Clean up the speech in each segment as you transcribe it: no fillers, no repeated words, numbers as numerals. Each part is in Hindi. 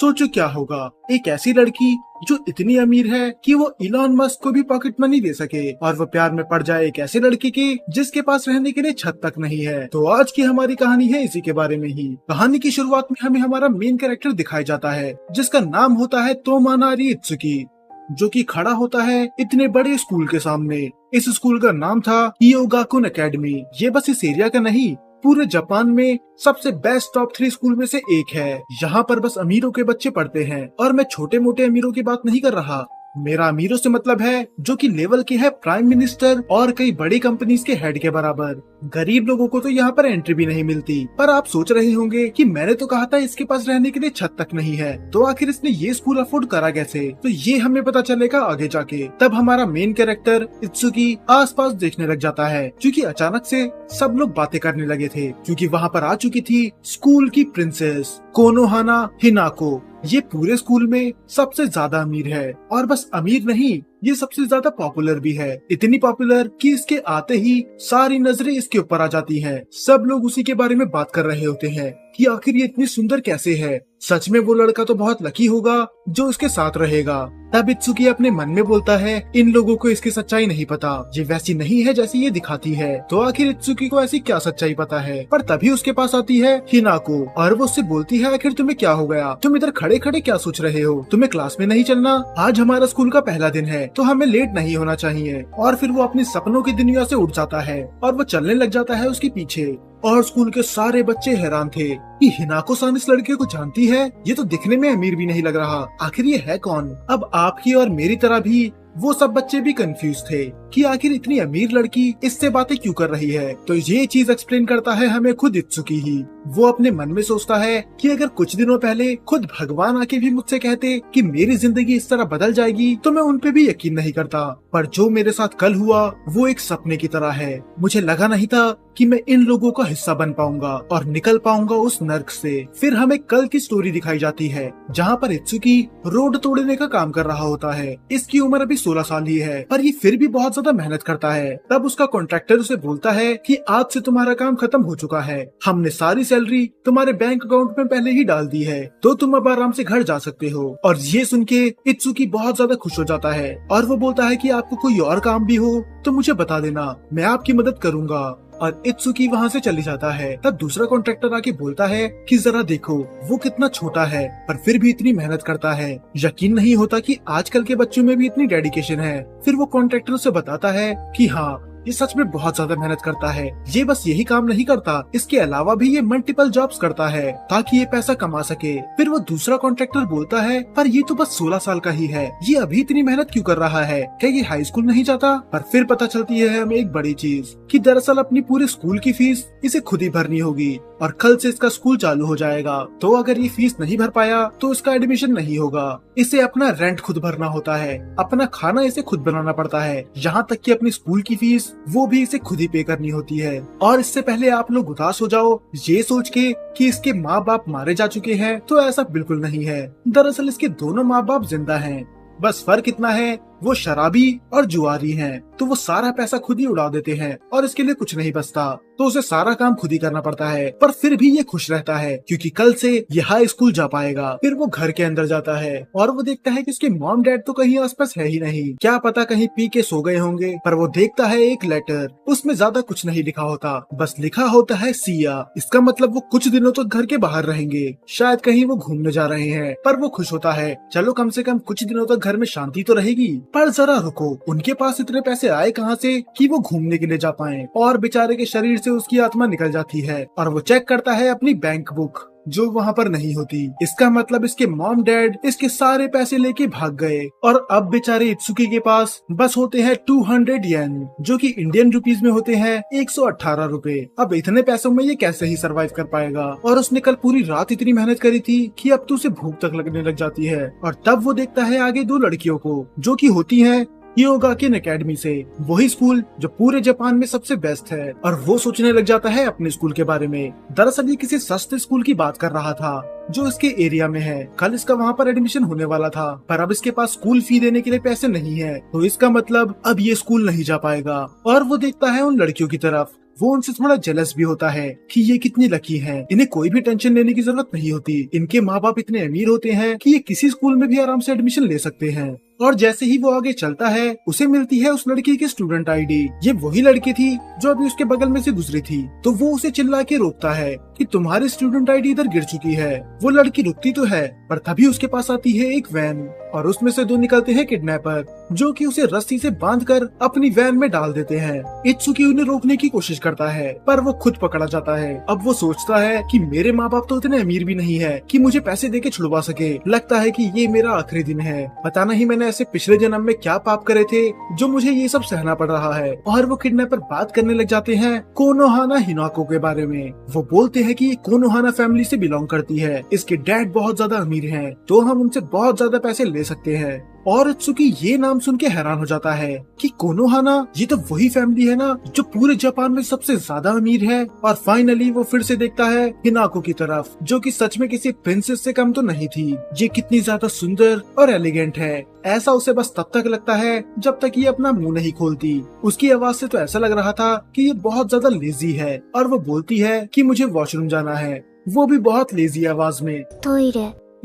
सोचो क्या होगा, एक ऐसी लड़की जो इतनी अमीर है कि वो इलॉन मस्क को भी पॉकेट मनी दे सके, और वो प्यार में पड़ जाए एक ऐसे लड़के के जिसके पास रहने के लिए छत तक नहीं है। तो आज की हमारी कहानी है इसी के बारे में ही। कहानी की शुरुआत में हमें हमारा मेन कैरेक्टर दिखाया जाता है, जिसका नाम होता है तोमानारी इत्सुकी, जो कि खड़ा होता है इतने बड़े स्कूल के सामने। इस स्कूल का नाम था ईयोगाकुन एकेडमी। ये बस इस एरिया का नहीं, पूरे जापान में सबसे बेस्ट टॉप 3 स्कूल में से एक है। यहाँ पर बस अमीरों के बच्चे पढ़ते हैं, और मैं छोटे मोटे अमीरों की बात नहीं कर रहा। मेरा अमीरों से मतलब है जो कि लेवल के है प्राइम मिनिस्टर और कई बड़ी कंपनीज के हेड के बराबर। गरीब लोगों को तो यहाँ पर एंट्री भी नहीं मिलती। पर आप सोच रहे होंगे कि मैंने तो कहा था इसके पास रहने के लिए छत तक नहीं है, तो आखिर इसने ये स्कूल अफोर्ड करा कैसे? तो ये हमें पता चलेगा आगे जाके। तब हमारा मेन कैरेक्टर इत्सुकी आसपास देखने लग जाता है, क्योंकि अचानक से सब लोग बातें करने लगे थे, क्योंकि वहाँ पर आ चुकी थी स्कूल की प्रिंसेस कोनोहाना हिनाको। ये पूरे स्कूल में सबसे ज्यादा अमीर है, और बस अमीर नहीं, ये सबसे ज्यादा पॉपुलर भी है। इतनी पॉपुलर कि इसके आते ही सारी नजरें इसके ऊपर आ जाती हैं। सब लोग उसी के बारे में बात कर रहे होते हैं कि आखिर ये इतनी सुंदर कैसे है। सच में वो लड़का तो बहुत लकी होगा जो इसके साथ रहेगा। तब इत्सुकी अपने मन में बोलता है, इन लोगों को इसकी सच्चाई नहीं पता, ये वैसी नहीं है जैसी ये दिखाती है। तो आखिर इत्सुकी को ऐसी क्या सच्चाई पता है? पर तभी उसके पास आती है हिनाको, और वो उससे बोलती है, आखिर तुम्हें क्या हो गया? तुम इधर खड़े खड़े क्या सोच रहे हो? तुम्हें क्लास में नहीं चलना? आज हमारा स्कूल का पहला दिन है, तो हमें लेट नहीं होना चाहिए। और फिर वो अपने सपनों की दुनिया से उठ जाता है, और वो चलने लग जाता है उसके पीछे। और स्कूल के सारे बच्चे हैरान थे कि हिनाको-सान इस लड़के को जानती है। ये तो दिखने में अमीर भी नहीं लग रहा, आखिर ये है कौन? अब आपकी और मेरी तरह भी वो सब बच्चे भी कंफ्यूज थे कि आखिर इतनी अमीर लड़की इससे बातें क्यों कर रही है। तो ये चीज एक्सप्लेन करता है हमें खुद इत्सुकी ही। वो अपने मन में सोचता है कि अगर कुछ दिनों पहले खुद भगवान आके भी मुझसे कहते कि मेरी जिंदगी इस तरह बदल जाएगी, तो मैं उन पे भी यकीन नहीं करता। पर जो मेरे साथ कल हुआ वो एक सपने की तरह है। मुझे लगा नहीं था कि मैं इन लोगों का हिस्सा बन पाऊंगा और निकल पाऊंगा उस नर्क से। फिर हमें कल की स्टोरी दिखाई जाती है, जहाँ पर इत्सुकी रोड तोड़ने का काम कर रहा होता है। इसकी उम्र अभी 16 साल ही है, पर ये फिर भी बहुत ज्यादा मेहनत करता है। तब उसका कॉन्ट्रैक्टर उसे बोलता है कि आज से तुम्हारा काम खत्म हो चुका है, हमने सारी सैलरी तुम्हारे बैंक अकाउंट में पहले ही डाल दी है, तो तुम अब आराम से घर जा सकते हो। और ये सुन के इत्सुकी बहुत ज्यादा खुश हो जाता है, और वो बोलता है कि आपको कोई और काम भी हो तो मुझे बता देना, मैं आपकी मदद करूंगा। और इत्सुकी वहाँ से चली जाता है। तब दूसरा कॉन्ट्रैक्टर आके बोलता है कि जरा देखो वो कितना छोटा है, पर फिर भी इतनी मेहनत करता है। यकीन नहीं होता कि आजकल के बच्चों में भी इतनी डेडिकेशन है। फिर वो कॉन्ट्रैक्टर उसे बताता है कि हाँ, ये सच में बहुत ज्यादा मेहनत करता है। ये बस यही काम नहीं करता, इसके अलावा भी ये मल्टीपल जॉब्स करता है ताकि ये पैसा कमा सके। फिर वो दूसरा कॉन्ट्रैक्टर बोलता है, पर ये तो बस 16 साल का ही है, ये अभी इतनी मेहनत क्यों कर रहा है? क्या ये हाई स्कूल नहीं जाता? पर फिर पता चलती है हमें एक बड़ी चीज कि दरअसल अपनी पूरे स्कूल की फीस इसे खुद ही भरनी होगी, और कल से इसका स्कूल चालू हो जाएगा। तो अगर ये फीस नहीं भर पाया तो इसका एडमिशन नहीं होगा। इसे अपना रेंट खुद भरना होता है, अपना खाना इसे खुद बनाना पड़ता है, यहाँ तक कि अपनी स्कूल की फीस वो भी इसे खुद ही पे करनी होती है। और इससे पहले आप लोग उदास हो जाओ ये सोच के कि इसके माँ बाप मारे जा चुके हैं, तो ऐसा बिल्कुल नहीं है। दरअसल इसके दोनों माँ बाप जिंदा हैं, बस फर्क इतना है वो शराबी और जुआरी हैं। तो वो सारा पैसा खुद ही उड़ा देते हैं और इसके लिए कुछ नहीं बचता, तो उसे सारा काम खुद ही करना पड़ता है। पर फिर भी ये खुश रहता है क्योंकि कल से ये हाई स्कूल जा पाएगा। फिर वो घर के अंदर जाता है और वो देखता है कि उसके मॉम डैड तो कहीं आसपास है ही नहीं, क्या पता कहीं पी के सो गए होंगे। पर वो देखता है एक लेटर, उसमें ज्यादा कुछ नहीं लिखा होता, बस लिखा होता है सिया। इसका मतलब वो कुछ दिनों तक घर के बाहर रहेंगे, शायद कहीं वो घूमने जा रहे हैं। पर वो खुश होता है, चलो कम से कम कुछ दिनों तक घर में शांति तो रहेगी। पर जरा रुको, उनके पास इतने पैसे आए कहाँ से कि वो घूमने के लिए जा पाए? और बेचारे के शरीर से उसकी आत्मा निकल जाती है और वो चेक करता है अपनी बैंक बुक, जो वहाँ पर नहीं होती। इसका मतलब इसके मॉम डैड इसके सारे पैसे लेके भाग गए और अब बेचारे इत्सुकी के पास बस होते हैं 200 येन, जो कि इंडियन रुपीज में होते हैं 118 रुपए। अब इतने पैसों में ये कैसे ही सरवाइव कर पाएगा? और उसने कल पूरी रात इतनी मेहनत करी थी कि अब तो उसे भूख तक लगने लग जाती है। और तब वो देखता है आगे दो लड़कियों को, जो कि होती हैं ईयोगाकुन एकेडमी से, वही स्कूल जो पूरे जापान में सबसे बेस्ट है। और वो सोचने लग जाता है अपने स्कूल के बारे में। दरअसल ये किसी सस्ते स्कूल की बात कर रहा था जो इसके एरिया में है। कल इसका वहाँ पर एडमिशन होने वाला था, पर अब इसके पास स्कूल फी देने के लिए पैसे नहीं है, तो इसका मतलब अब ये स्कूल नहीं जा पाएगा। और वो देखता है उन लड़कियों की तरफ वो उनसे थोड़ा जेलस भी होता है कि ये कितनी लकी हैं, इन्हें कोई भी टेंशन लेने की जरूरत नहीं होती, इनके माँ बाप इतने अमीर होते हैं कि ये किसी स्कूल में भी आराम से एडमिशन ले सकते हैं। और जैसे ही वो आगे चलता है उसे मिलती है उस लड़की की स्टूडेंट आईडी। ये वही लड़की थी जो अभी उसके बगल में से गुजरी थी। तो वो उसे चिल्ला के रोकता है कि तुम्हारी स्टूडेंट आईडी इधर गिर चुकी है। वो लड़की रुकती तो है पर तभी उसके पास आती है एक वैन और उसमें से दो निकलते हैं किडनैपर, जो कि उसे रस्सी से बांधकर अपनी वैन में डाल देते हैं। इत्सुकी उन्हें रोकने की कोशिश करता है पर वो खुद पकड़ा जाता है। अब वो सोचता है कि मेरे माँ बाप तो इतने अमीर भी नहीं है कि मुझे पैसे देके छुड़वा सके। लगता है कि ये मेरा आखिरी दिन है। पता नहीं मैंने ऐसे पिछले जन्म में क्या पाप करे थे जो मुझे ये सब सहना पड़ रहा है। और वो किडनैपर बात करने लग जाते हैं कोनोहाना हिनाको के बारे में। वो बोलते हैं कि ये कोनोहाना फैमिली से बिलोंग करती है, इसके डैड बहुत ज्यादा अमीर हैं, तो हम उनसे बहुत ज्यादा पैसे ले सकते हैं। और इत्सुकी ये नाम सुन के हैरान हो जाता है कि कोनोहाना, ये तो वही फैमिली है ना जो पूरे जापान में सबसे ज्यादा अमीर है। और फाइनली वो फिर से देखता है हिनाको की तरफ, जो कि सच में किसी प्रिंसेस से कम तो नहीं थी। ये कितनी ज्यादा सुंदर और एलिगेंट है, ऐसा उसे बस तब तक लगता है जब तक ये अपना मुंह नहीं खोलती। उसकी आवाज से तो ऐसा लग रहा था कि ये बहुत ज्यादा लेजी है। और वो बोलती है कि मुझे वॉशरूम जाना है, वो भी बहुत लेजी आवाज में।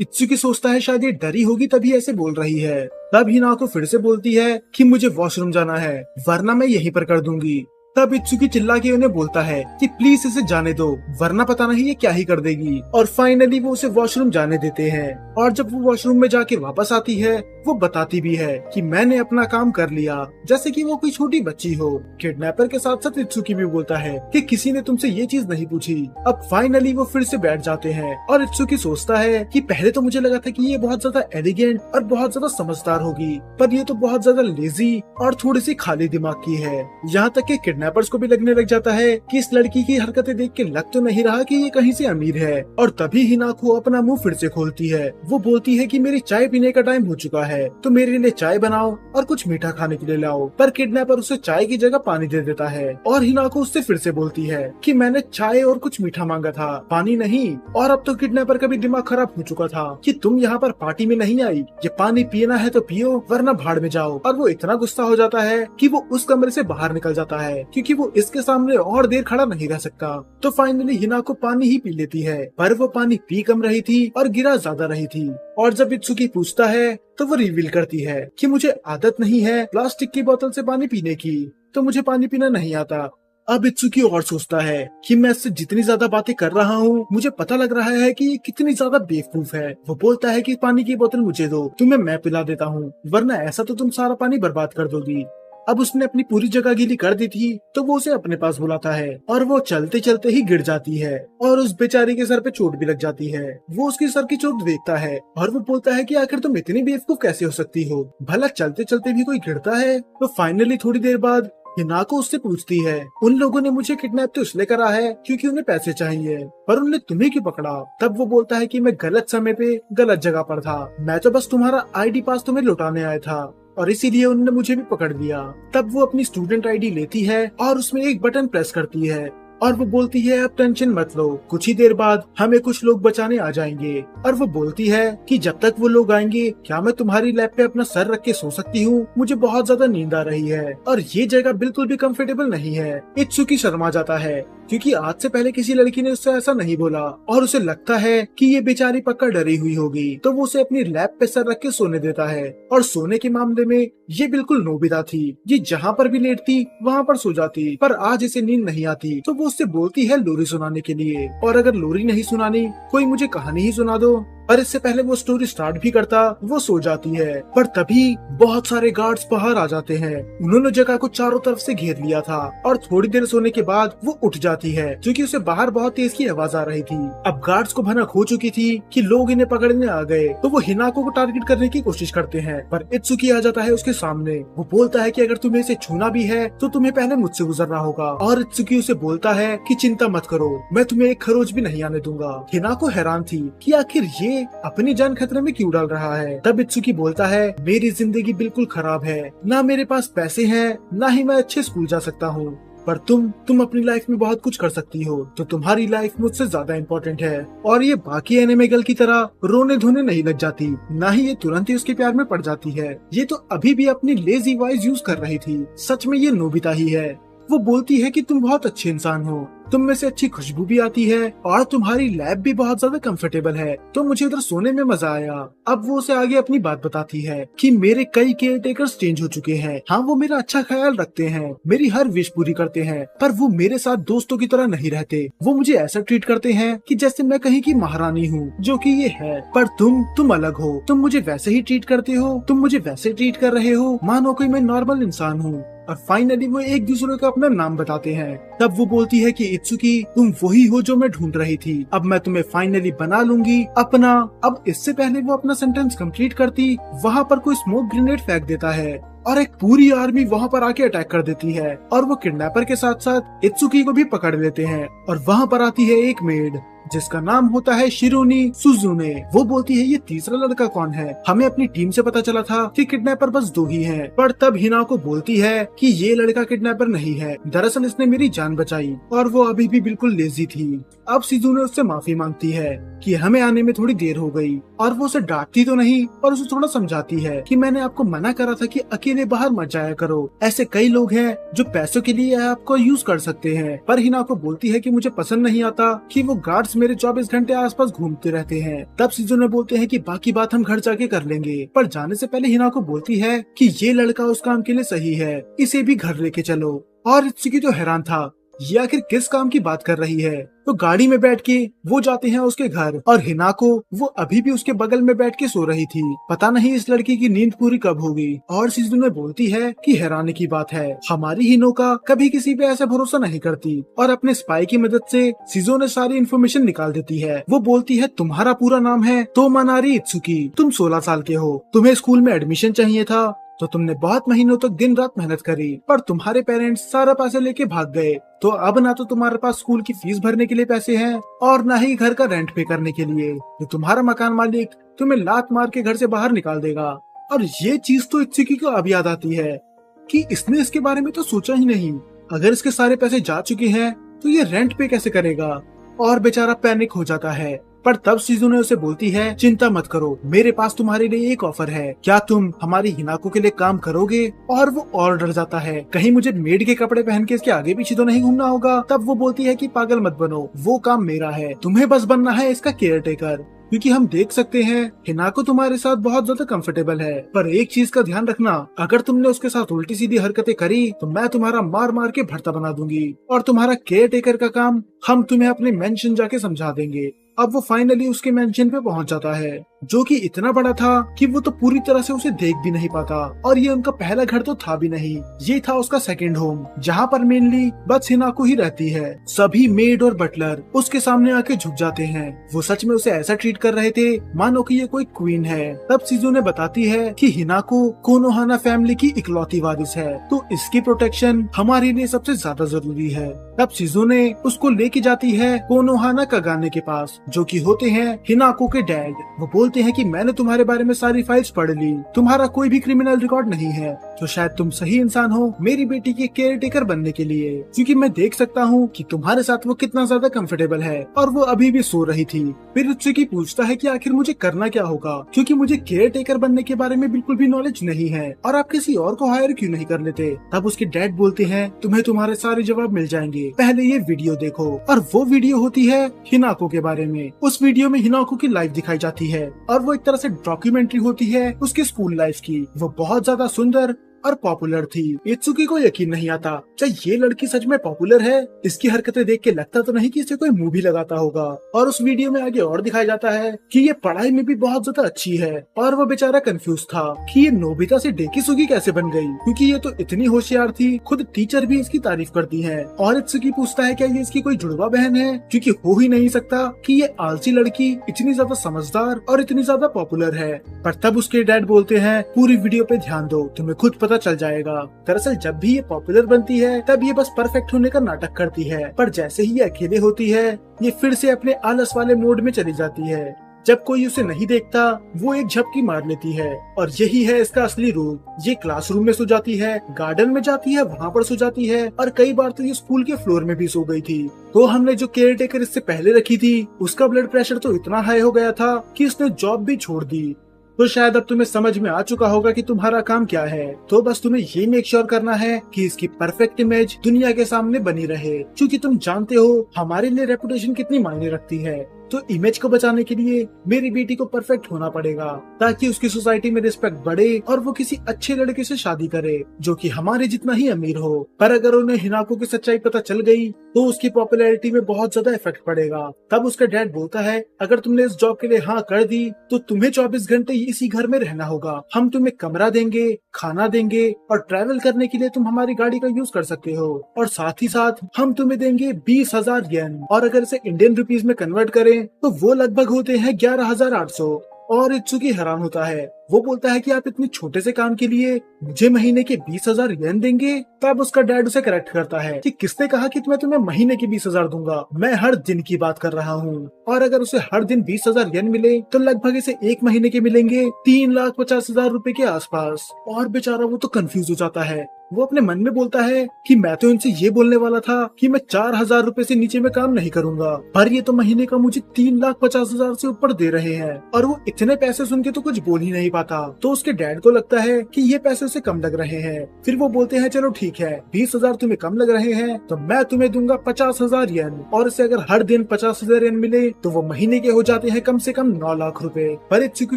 इत्सुकी सोचता है शायद ये डरी होगी तभी ऐसे बोल रही है। तब हिनाको फिर से बोलती है कि मुझे वॉशरूम जाना है वरना मैं यहीं पर कर दूंगी। तब इत्सुकी चिल्ला के उन्हें बोलता है कि प्लीज इसे जाने दो वरना पता नहीं ये क्या ही कर देगी। और फाइनली वो उसे वॉशरूम जाने देते हैं। और जब वो वॉशरूम में जाके वापस आती है वो बताती भी है कि मैंने अपना काम कर लिया, जैसे कि वो कोई छोटी बच्ची हो। किडनैपर के साथ साथ इत्सुकी भी बोलता है कि किसी ने तुमसे ये चीज नहीं पूछी। अब फाइनली वो फिर से बैठ जाते हैं और इत्सुकी सोचता है कि पहले तो मुझे लगा था कि ये बहुत ज्यादा एलिगेंट और बहुत ज्यादा समझदार होगी, पर ये तो बहुत ज्यादा लेजी और थोड़ी सी खाली दिमाग की है। यहाँ तक कि किडनैपर्स को भी लगने लग जाता है कि इस लड़की की हरकतें देख के लग तो नहीं रहा कि ये कहीं से अमीर है। और तभी हिनाको अपना मुंह फिर से खोलती है। वो बोलती है कि मेरी चाय पीने का टाइम हो चुका है, तो मेरे लिए चाय बनाओ और कुछ मीठा खाने के लिए लाओ। पर किडनैपर उसे चाय की जगह पानी दे देता है। और हिनाको उससे फिर से बोलती है कि मैंने चाय और कुछ मीठा मांगा था, पानी नहीं। और अब तो किडनैपर का भी दिमाग खराब हो चुका था कि तुम यहाँ पर पार्टी में नहीं आई, ये पानी पीना है तो पियो वरना भाड़ में जाओ। और वो इतना गुस्सा हो जाता है कि वो उस कमरे से बाहर निकल जाता है क्योंकि वो इसके सामने और देर खड़ा नहीं रह सकता। तो फाइनली हिनाको पानी ही पी लेती है, पर वो पानी पी कम रही थी और गिरा ज्यादा रही थी। और जब इत्सुकी पूछता है तो वो रिवील करती है कि मुझे आदत नहीं है प्लास्टिक की बोतल से पानी पीने की, तो मुझे पानी पीना नहीं आता। अब इत्सुकी और सोचता है कि मैं इससे जितनी ज्यादा बातें कर रहा हूँ मुझे पता लग रहा है कि ये कितनी ज्यादा बेवकूफ है। वो बोलता है कि पानी की बोतल मुझे दो, तुम्हें मैं पिला देता हूँ, वरना ऐसा तो तुम सारा पानी बर्बाद कर दोगी। अब उसने अपनी पूरी जगह गीली कर दी थी तो वो उसे अपने पास बुलाता है और वो चलते चलते ही गिर जाती है और उस बेचारी के सर पे चोट भी लग जाती है। वो उसकी सर की चोट देखता है और वो बोलता है कि आखिर तुम इतनी बेवकूफ कैसे हो सकती हो, भला चलते चलते भी कोई गिरता है। तो फाइनली थोड़ी देर बाद हिनाको उससे पूछती है उन लोगों ने मुझे किडनैप तो इसलिए करा है क्योंकि उन्हें पैसे चाहिए, पर उन्होंने तुम्हें क्यों पकड़ा? तब वो बोलता है कि मैं गलत समय पे गलत जगह पर था, मैं तो बस तुम्हारा आईडी पास तुम्हें लौटाने आया था और इसीलिए उन्होंने मुझे भी पकड़ लिया। तब वो अपनी स्टूडेंट आईडी लेती है और उसमें एक बटन प्रेस करती है और वो बोलती है अब टेंशन मत लो, कुछ ही देर बाद हमें कुछ लोग बचाने आ जाएंगे। और वो बोलती है कि जब तक वो लोग आएंगे क्या मैं तुम्हारी लैब पे अपना सर रख के सो सकती हूँ, मुझे बहुत ज्यादा नींद आ रही है और ये जगह बिल्कुल भी कंफर्टेबल नहीं है। इत्सुकी शर्मा जाता है क्योंकि आज से पहले किसी लड़की ने उससे ऐसा नहीं बोला और उसे लगता है कि ये बेचारी पक्का डरी हुई होगी, तो वो उसे अपनी लैब पे सर रख के सोने देता है। और सोने के मामले में ये बिल्कुल नोबिता थी, ये जहाँ पर भी लेटती वहाँ पर सो जाती, पर आज इसे नींद नहीं आती तो वो उससे बोलती है लोरी सुनाने के लिए। और अगर लोरी नहीं सुनानी कोई मुझे कहानी ही सुना दो। पर इससे पहले वो स्टोरी स्टार्ट भी करता वो सो जाती है। पर तभी बहुत सारे गार्ड्स बाहर आ जाते हैं, उन्होंने जगह को चारों तरफ से घेर लिया था और थोड़ी देर सोने के बाद वो उठ जाती है क्योंकि उसे बाहर बहुत तेज की आवाज आ रही थी। अब गार्ड्स को भनक हो चुकी थी कि लोग इन्हें पकड़ने आ गए, तो वो हिनाको को टारगेट करने की कोशिश करते हैं, पर इत्सुकी आ जाता है उसके सामने। वो बोलता है कि अगर तुम्हें इसे छूना भी है तो तुम्हें पहले मुझसे गुजरना होगा। और इत्सुकी उसे बोलता है कि चिंता मत करो, मैं तुम्हें एक खरोच भी नहीं आने दूंगा। हिनाको हैरान थी कि आखिर ये अपनी जान खतरे में क्यों डाल रहा है। तब इत्सुकी बोलता है मेरी जिंदगी बिल्कुल खराब है, ना मेरे पास पैसे हैं, ना ही मैं अच्छे स्कूल जा सकता हूँ, पर तुम अपनी लाइफ में बहुत कुछ कर सकती हो, तो तुम्हारी लाइफ मुझसे ज्यादा इम्पोर्टेंट है। और ये बाकी एनिमे गर्ल की तरह रोने धोने नहीं लग जाती, ना ही ये तुरंत ही उसके प्यार में पड़ जाती है। ये तो अभी भी अपनी लेजी वॉइस यूज कर रही थी, सच में ये नोबिता ही है। वो बोलती है कि तुम बहुत अच्छे इंसान हो, तुम में से अच्छी खुशबू भी आती है और तुम्हारी लैब भी बहुत ज्यादा कंफर्टेबल है, तो मुझे उधर सोने में मजा आया। अब वो उसे आगे अपनी बात बताती है कि मेरे कई केयर टेकर्स चेंज हो चुके हैं। हाँ, वो मेरा अच्छा ख्याल रखते हैं, मेरी हर विश पूरी करते हैं, पर वो मेरे साथ दोस्तों की तरह नहीं रहते। वो मुझे ऐसा ट्रीट करते हैं कि जैसे मैं कहीं की महारानी हूँ, जो कि ये है। पर तुम अलग हो, तुम मुझे वैसे ही ट्रीट करते हो, तुम मुझे वैसे ट्रीट कर रहे हो मानो कोई मैं नॉर्मल इंसान हूँ। और फाइनली वो एक दूसरे का अपना नाम बताते हैं। तब वो बोलती है कि इत्सुकी, तुम वही हो जो मैं ढूंढ रही थी, अब मैं तुम्हें फाइनली बना लूंगी अपना। अब इससे पहले वो अपना सेंटेंस कंप्लीट करती, वहाँ पर कोई स्मोक ग्रेनेड फेंक देता है और एक पूरी आर्मी वहाँ पर आके अटैक कर देती है और वो किडनैपर के साथ साथ इत्सुकी को भी पकड़ लेते हैं। और वहाँ पर आती है एक मेड जिसका नाम होता है शिरोनी सुजुने। वो बोलती है ये तीसरा लड़का कौन है, हमें अपनी टीम से पता चला था कि किडनैपर बस 2 ही हैं। पर तब हिनाको बोलती है कि ये लड़का किडनैपर नहीं है, दरअसल इसने मेरी जान बचाई और वो अभी भी बिल्कुल लेजी थी। अब शिजुने उससे माफी मांगती है कि हमें आने में थोड़ी देर हो गई और वो उसे डांटती तो नहीं पर उसे थोड़ा समझाती है कि मैंने आपको मना करा था कि अकेले बाहर मत जाया करो, ऐसे कई लोग हैं जो पैसों के लिए आपको यूज कर सकते हैं। पर हिनाको बोलती है कि मुझे पसंद नहीं आता कि वो गार्ड्स मेरे 24 घंटे आसपास घूमते रहते हैं। तब शिजुने बोलते हैं कि बाकी बात हम घर जाके कर लेंगे। पर जाने से पहले हिनाको बोलती है कि ये लड़का उस काम के लिए सही है, इसे भी घर लेके चलो। और इत्सुकी जो हैरान था ये आखिर किस काम की बात कर रही है, तो गाड़ी में बैठ के वो जाते हैं उसके घर और हिनाको वो अभी भी उसके बगल में बैठ के सो रही थी। पता नहीं इस लड़की की नींद पूरी कब होगी। और शिजुने बोलती है कि हैरानी की बात है, हमारी हिनोका कभी किसी पे ऐसा भरोसा नहीं करती और अपने स्पाई की मदद से शिजुने सारी इन्फॉर्मेशन निकाल देती है। वो बोलती है तुम्हारा पूरा नाम है तोमानारी इत्सुकी, तुम 16 साल के हो, तुम्हें स्कूल में एडमिशन चाहिए था तो तुमने बहुत महीनों तक दिन रात मेहनत करी, पर तुम्हारे पेरेंट्स सारा पैसे लेके भाग गए, तो अब ना तो तुम्हारे पास स्कूल की फीस भरने के लिए पैसे हैं और ना ही घर का रेंट पे करने के लिए। तो तुम्हारा मकान मालिक तुम्हें लात मार के घर से बाहर निकाल देगा। और ये चीज तो इत्सुकी को अब याद आती है कि इसने इसके बारे में तो सोचा ही नहीं। अगर इसके सारे पैसे जा चुके हैं तो ये रेंट पे कैसे करेगा, और बेचारा पैनिक हो जाता है। पर तब शिजुने उसे बोलती है चिंता मत करो, मेरे पास तुम्हारे लिए एक ऑफर है, क्या तुम हमारी हिनाको के लिए काम करोगे। और वो और डर जाता है कहीं मुझे मेड के कपड़े पहन के इसके आगे पीछे तो नहीं घूमना होगा। तब वो बोलती है कि पागल मत बनो, वो काम मेरा है, तुम्हें बस बनना है इसका केयर टेकर, क्योंकि हम देख सकते हैं हिनाको तुम्हारे साथ बहुत ज्यादा कंफर्टेबल है। पर एक चीज का ध्यान रखना, अगर तुमने उसके साथ उल्टी सीधी हरकतें करी तो मैं तुम्हारा मार मार के भरता बना दूंगी और तुम्हारा केयर टेकर का काम हम तुम्हें अपने मेंशन जाके समझा देंगे। अब वो फाइनली उसके मेंशन पे पहुंच जाता है, जो कि इतना बड़ा था कि वो तो पूरी तरह से उसे देख भी नहीं पाता। और ये उनका पहला घर तो था भी नहीं, ये था उसका सेकंड होम, जहाँ पर मेनली बस हिनाको ही रहती है। सभी मेड और बटलर उसके सामने आके झुक जाते हैं। वो सच में उसे ऐसा ट्रीट कर रहे थे मानो कि ये कोई क्वीन है। तब शिजुने बताती है कि हिनाको कोनोहाना फैमिली की इकलौती वारिस है, तो इसकी प्रोटेक्शन हमारे लिए सबसे ज्यादा जरूरी है। तब शिजुने उसको लेके जाती है कोनोहाना कागाने के पास, जो कि होते हैं हिनाको के डैड। वो बोलते हैं कि मैंने तुम्हारे बारे में सारी फाइल्स पढ़ ली, तुम्हारा कोई भी क्रिमिनल रिकॉर्ड नहीं है, तो शायद तुम सही इंसान हो मेरी बेटी के केयर टेकर बनने के लिए, क्योंकि मैं देख सकता हूँ कि तुम्हारे साथ वो कितना ज्यादा कंफर्टेबल है। और वो अभी भी सो रही थी। फिर उत्सुकी पूछता है कि आखिर मुझे करना क्या होगा, क्योंकि मुझे केयर टेकर बनने के बारे में बिल्कुल भी नॉलेज नहीं है और आप किसी और को हायर क्यों नहीं कर लेते। तब उसके डैड बोलते हैं तुम्हें तुम्हारे सारे जवाब मिल जाएंगे, पहले ये वीडियो देखो। और वो वीडियो होती है हिनाको के बारे में। उस वीडियो में हिनाको की लाइफ दिखाई जाती है और वो एक तरह से डॉक्यूमेंट्री होती है उसके स्कूल लाइफ की। वो बहुत ज्यादा सुंदर और पॉपुलर थी। इत्सुकी को यकीन नहीं आता, क्या ये लड़की सच में पॉपुलर है। इसकी हरकतें देख के लगता तो नहीं कि इसे कोई मूवी लगाता होगा। और उस वीडियो में आगे और दिखाया जाता है कि ये पढ़ाई में भी बहुत ज्यादा अच्छी है। और वो बेचारा कंफ्यूज था कि ये नोबिता से डेकिसुगी कैसे बन गई, क्योंकि ये तो इतनी होशियार थी, खुद टीचर भी इसकी तारीफ करती है। और इत्सुकी पूछता है क्या ये इसकी कोई जुड़वा बहन है, क्योंकि हो ही नहीं सकता कि ये आलसी लड़की इतनी ज्यादा समझदार और इतनी ज्यादा पॉपुलर है। पर तब उसके डैड बोलते हैं पूरी वीडियो पे ध्यान दो, तुम्हें खुद पता चल जाएगा। दरअसल जब भी ये पॉपुलर बनती है तब ये बस परफेक्ट होने का नाटक करती है, पर जैसे ही ये अकेले होती है ये फिर से अपने आलस वाले मोड में चली जाती है। जब कोई उसे नहीं देखता वो एक झपकी मार लेती है और यही है इसका असली रूप। ये क्लासरूम में सो जाती है, गार्डन में जाती है, वहाँ पर सो जाती है और कई बार तो ये स्कूल के फ्लोर में भी सो गई थी। तो हमने जो केयर टेकर इससे पहले रखी थी उसका ब्लड प्रेशर तो इतना हाई हो गया था कि इसने जॉब भी छोड़ दी। तो शायद अब तुम्हें समझ में आ चुका होगा कि तुम्हारा काम क्या है। तो बस तुम्हें ये मेक श्योर करना है कि इसकी परफेक्ट इमेज दुनिया के सामने बनी रहे, क्योंकि तुम जानते हो हमारे लिए रेपुटेशन कितनी मायने रखती है। तो इमेज को बचाने के लिए मेरी बेटी को परफेक्ट होना पड़ेगा, ताकि उसकी सोसाइटी में रिस्पेक्ट बढ़े और वो किसी अच्छे लड़के से शादी करे जो कि हमारे जितना ही अमीर हो। पर अगर उन्हें हिनाको की सच्चाई पता चल गई तो उसकी पॉपुलैरिटी में बहुत ज्यादा इफेक्ट पड़ेगा। तब उसका डैड बोलता है, अगर तुमने इस जॉब के लिए हाँ कर दी तो तुम्हें 24 घंटे इसी घर में रहना होगा। हम तुम्हें कमरा देंगे, खाना देंगे और ट्रैवल करने के लिए तुम हमारी गाड़ी का यूज कर सकते हो, और साथ ही साथ हम तुम्हें देंगे 20,000 येन, और अगर इसे इंडियन रुपीज में कन्वर्ट करें तो वो लगभग होते हैं 11,800। और इत्सुकी हैरान होता है। वो बोलता है कि आप इतने छोटे से काम के लिए मुझे महीने के 20,000 येन देंगे। तब उसका डैड उसे करेक्ट करता है कि किसने कहा कि मैं तुम्हें महीने के 20,000 दूंगा, मैं हर दिन की बात कर रहा हूँ। और अगर उसे हर दिन 20,000 येन मिले तो लगभग इसे एक महीने के मिलेंगे 3,50,000 रूपए के आसपास। और बेचारा वो तो कंफ्यूज हो जाता है। वो अपने मन में बोलता है कि मैं तो इनसे ये बोलने वाला था कि मैं 4,000 रूपए से नीचे में काम नहीं करूंगा, पर ये तो महीने का मुझे 3,50,000 से ऊपर दे रहे हैं। और वो इतने पैसे सुन के तो कुछ बोल ही नहीं पाता। तो उसके डैड को लगता है कि ये पैसे उसे कम लग रहे हैं। फिर वो बोलते हैं, चलो ठीक है, 20,000 तुम्हें कम लग रहे हैं तो मैं तुम्हें दूंगा 50,000 येन। और इसे अगर हर दिन 50,000 येन मिले तो वो महीने के हो जाते हैं कम से कम 9 लाख रुपए। पर इत्सुकी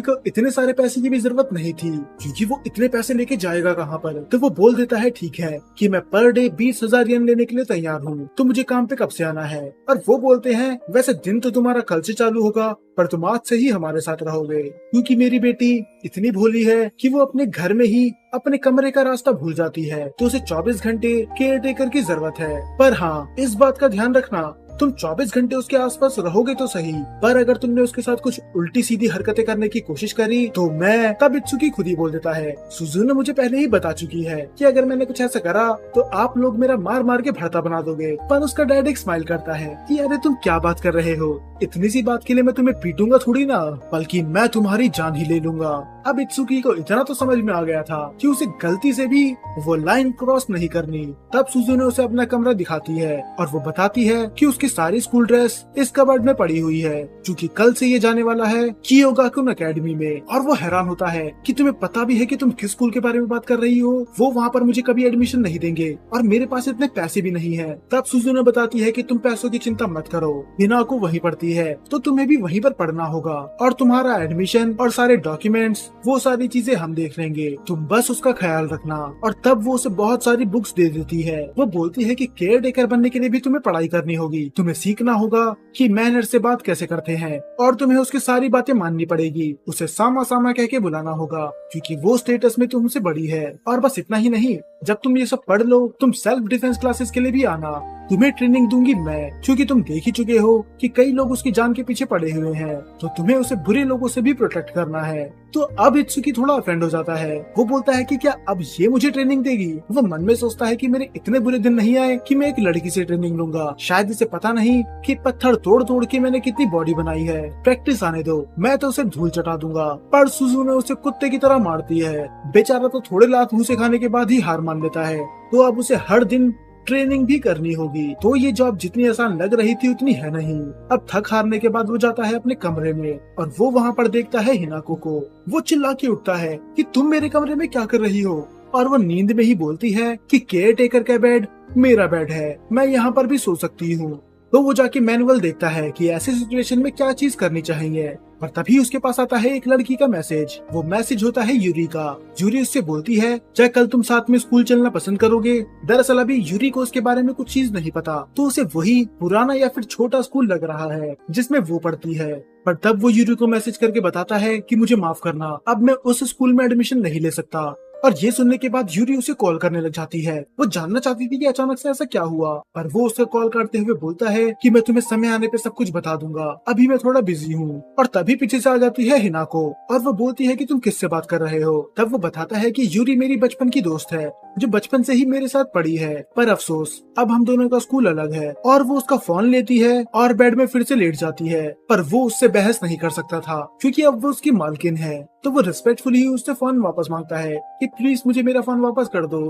को इतने सारे पैसे की भी जरूरत नहीं थी, क्योंकि वो इतने पैसे लेके जाएगा कहाँ पर। तो वो बोल देता है, ठीक है कि मैं पर डे 20,000 येन लेने के लिए तैयार हूँ, तो मुझे काम पे कब से आना है। और वो बोलते हैं, वैसे दिन तो तुम्हारा कल से चालू होगा, पर तुम आज से ही हमारे साथ रहोगे, क्योंकि मेरी बेटी इतनी भोली है कि वो अपने घर में ही अपने कमरे का रास्ता भूल जाती है, तो उसे 24 घंटे केयर टेकर की जरूरत है। पर हाँ, इस बात का ध्यान रखना, तुम 24 घंटे उसके आसपास रहोगे तो सही, पर अगर तुमने उसके साथ कुछ उल्टी सीधी हरकतें करने की कोशिश करी तो मैं। तब इत्सुकी खुद ही बोल देता है, सुजुने मुझे पहले ही बता चुकी है कि अगर मैंने कुछ ऐसा करा तो आप लोग मेरा मार मार के भरता बना दोगे। पर उसका डैड एक स्माइल करता है कि अरे तुम क्या बात कर रहे हो, इतनी सी बात के लिए मैं तुम्हें पीटूंगा थोड़ी ना, बल्कि मैं तुम्हारी जान ही ले लूंगा। अब इत्सुकी को इतना तो समझ में आ गया था कि उसे गलती से भी वो लाइन क्रॉस नहीं करनी। तब सुजुने उसे अपना कमरा दिखाती है और वो बताती है कि उसकी सारी स्कूल ड्रेस इस कबर्ड में पड़ी हुई है, क्योंकि कल से ये जाने वाला है कियोगाकुन एकेडमी में। और वो हैरान होता है कि तुम्हें पता भी है कि तुम किस स्कूल के बारे में बात कर रही हो, वो वहाँ पर मुझे कभी एडमिशन नहीं देंगे और मेरे पास इतने पैसे भी नहीं है। तब सुजुने बताती है कि तुम पैसों की चिंता मत करो, हिनाको वहीं पढ़ती है तो तुम्हें भी वहीं पर पढ़ना होगा, और तुम्हारा एडमिशन और सारे डॉक्यूमेंट्स वो सारी चीजें हम देख लेंगे, तुम बस उसका ख्याल रखना। और तब वो उसे बहुत सारी बुक्स दे देती है। वो बोलती है कि केयर टेकर बनने के लिए भी तुम्हें पढ़ाई करनी होगी, तुम्हें सीखना होगा कि मैनर से बात कैसे करते हैं, और तुम्हें उसकी सारी बातें माननी पड़ेगी, उसे सामा सामा कह के बुलाना होगा, क्योंकि वो स्टेटस में तुमसे बड़ी है। और बस इतना ही नहीं, जब तुम ये सब पढ़ लो तुम सेल्फ डिफेंस क्लासेस के लिए भी आना, तुम्हें ट्रेनिंग दूंगी मैं, क्योंकि तुम देख ही चुके हो कि कई लोग उसकी जान के पीछे पड़े हुए हैं, तो तुम्हें उसे बुरे लोगों से भी प्रोटेक्ट करना है। तो अब इत्सुकी थोड़ा ऑफेंड हो जाता है। वो बोलता है कि क्या अब ये मुझे ट्रेनिंग देगी। वो मन में सोचता है कि मेरे इतने बुरे दिन नहीं आए कि मैं एक लड़की से ट्रेनिंग लूंगा, शायद इसे पता नहीं कि पत्थर तोड़ तोड़ के मैंने कितनी बॉडी बनाई है, प्रैक्टिस आने दो, मैं तो उसे धूल चटा दूंगा। पर सुजुने उसे कुत्ते की तरह मारती है। बेचारा तो थोड़े लात भूसे खाने के बाद ही हार मान लेता है। तो अब उसे हर दिन ट्रेनिंग भी करनी होगी। तो ये जॉब जितनी आसान लग रही थी उतनी है नहीं। अब थक हारने के बाद वो जाता है अपने कमरे में और वो वहाँ पर देखता है हिनाको को। वो चिल्ला के उठता है कि तुम मेरे कमरे में क्या कर रही हो, और वो नींद में ही बोलती है कि केयर टेकर का बेड मेरा बेड है, मैं यहाँ पर भी सो सकती हूँ। तो वो जाके मैनुअल देखता है कि ऐसे सिचुएशन में क्या चीज करनी चाहिए। पर तभी उसके पास आता है एक लड़की का मैसेज। वो मैसेज होता है यूरी का। यूरी उससे बोलती है, क्या कल तुम साथ में स्कूल चलना पसंद करोगे। दरअसल अभी यूरी को उसके बारे में कुछ चीज नहीं पता, तो उसे वही पुराना या फिर छोटा स्कूल लग रहा है जिसमें वो पढ़ती है। पर तब वो यूरी को मैसेज करके बताता है कि मुझे माफ करना, अब मैं उस स्कूल में एडमिशन नहीं ले सकता। और ये सुनने के बाद यूरी उसे कॉल करने लग जाती है। वो जानना चाहती थी कि अचानक से ऐसा क्या हुआ, पर वो उसे कॉल करते हुए बोलता है कि मैं तुम्हें समय आने पे सब कुछ बता दूंगा, अभी मैं थोड़ा बिजी हूँ। और तभी पीछे से आ जाती है हिनाको और वो बोलती है कि तुम किससे बात कर रहे हो। तब वो बताता है कि यूरी मेरी बचपन की दोस्त है जो बचपन से ही मेरे साथ पढ़ी है, पर अफसोस अब हम दोनों का स्कूल अलग है। और वो उसका फोन लेती है और बेड में फिर से लेट जाती है, पर वो उससे बहस नहीं कर सकता था क्योंकि अब वो उसकी मालकिन है। तो वो रिस्पेक्टफुली उससे फोन वापस मांगता है कि प्लीज मुझे मेरा फोन वापस कर दो।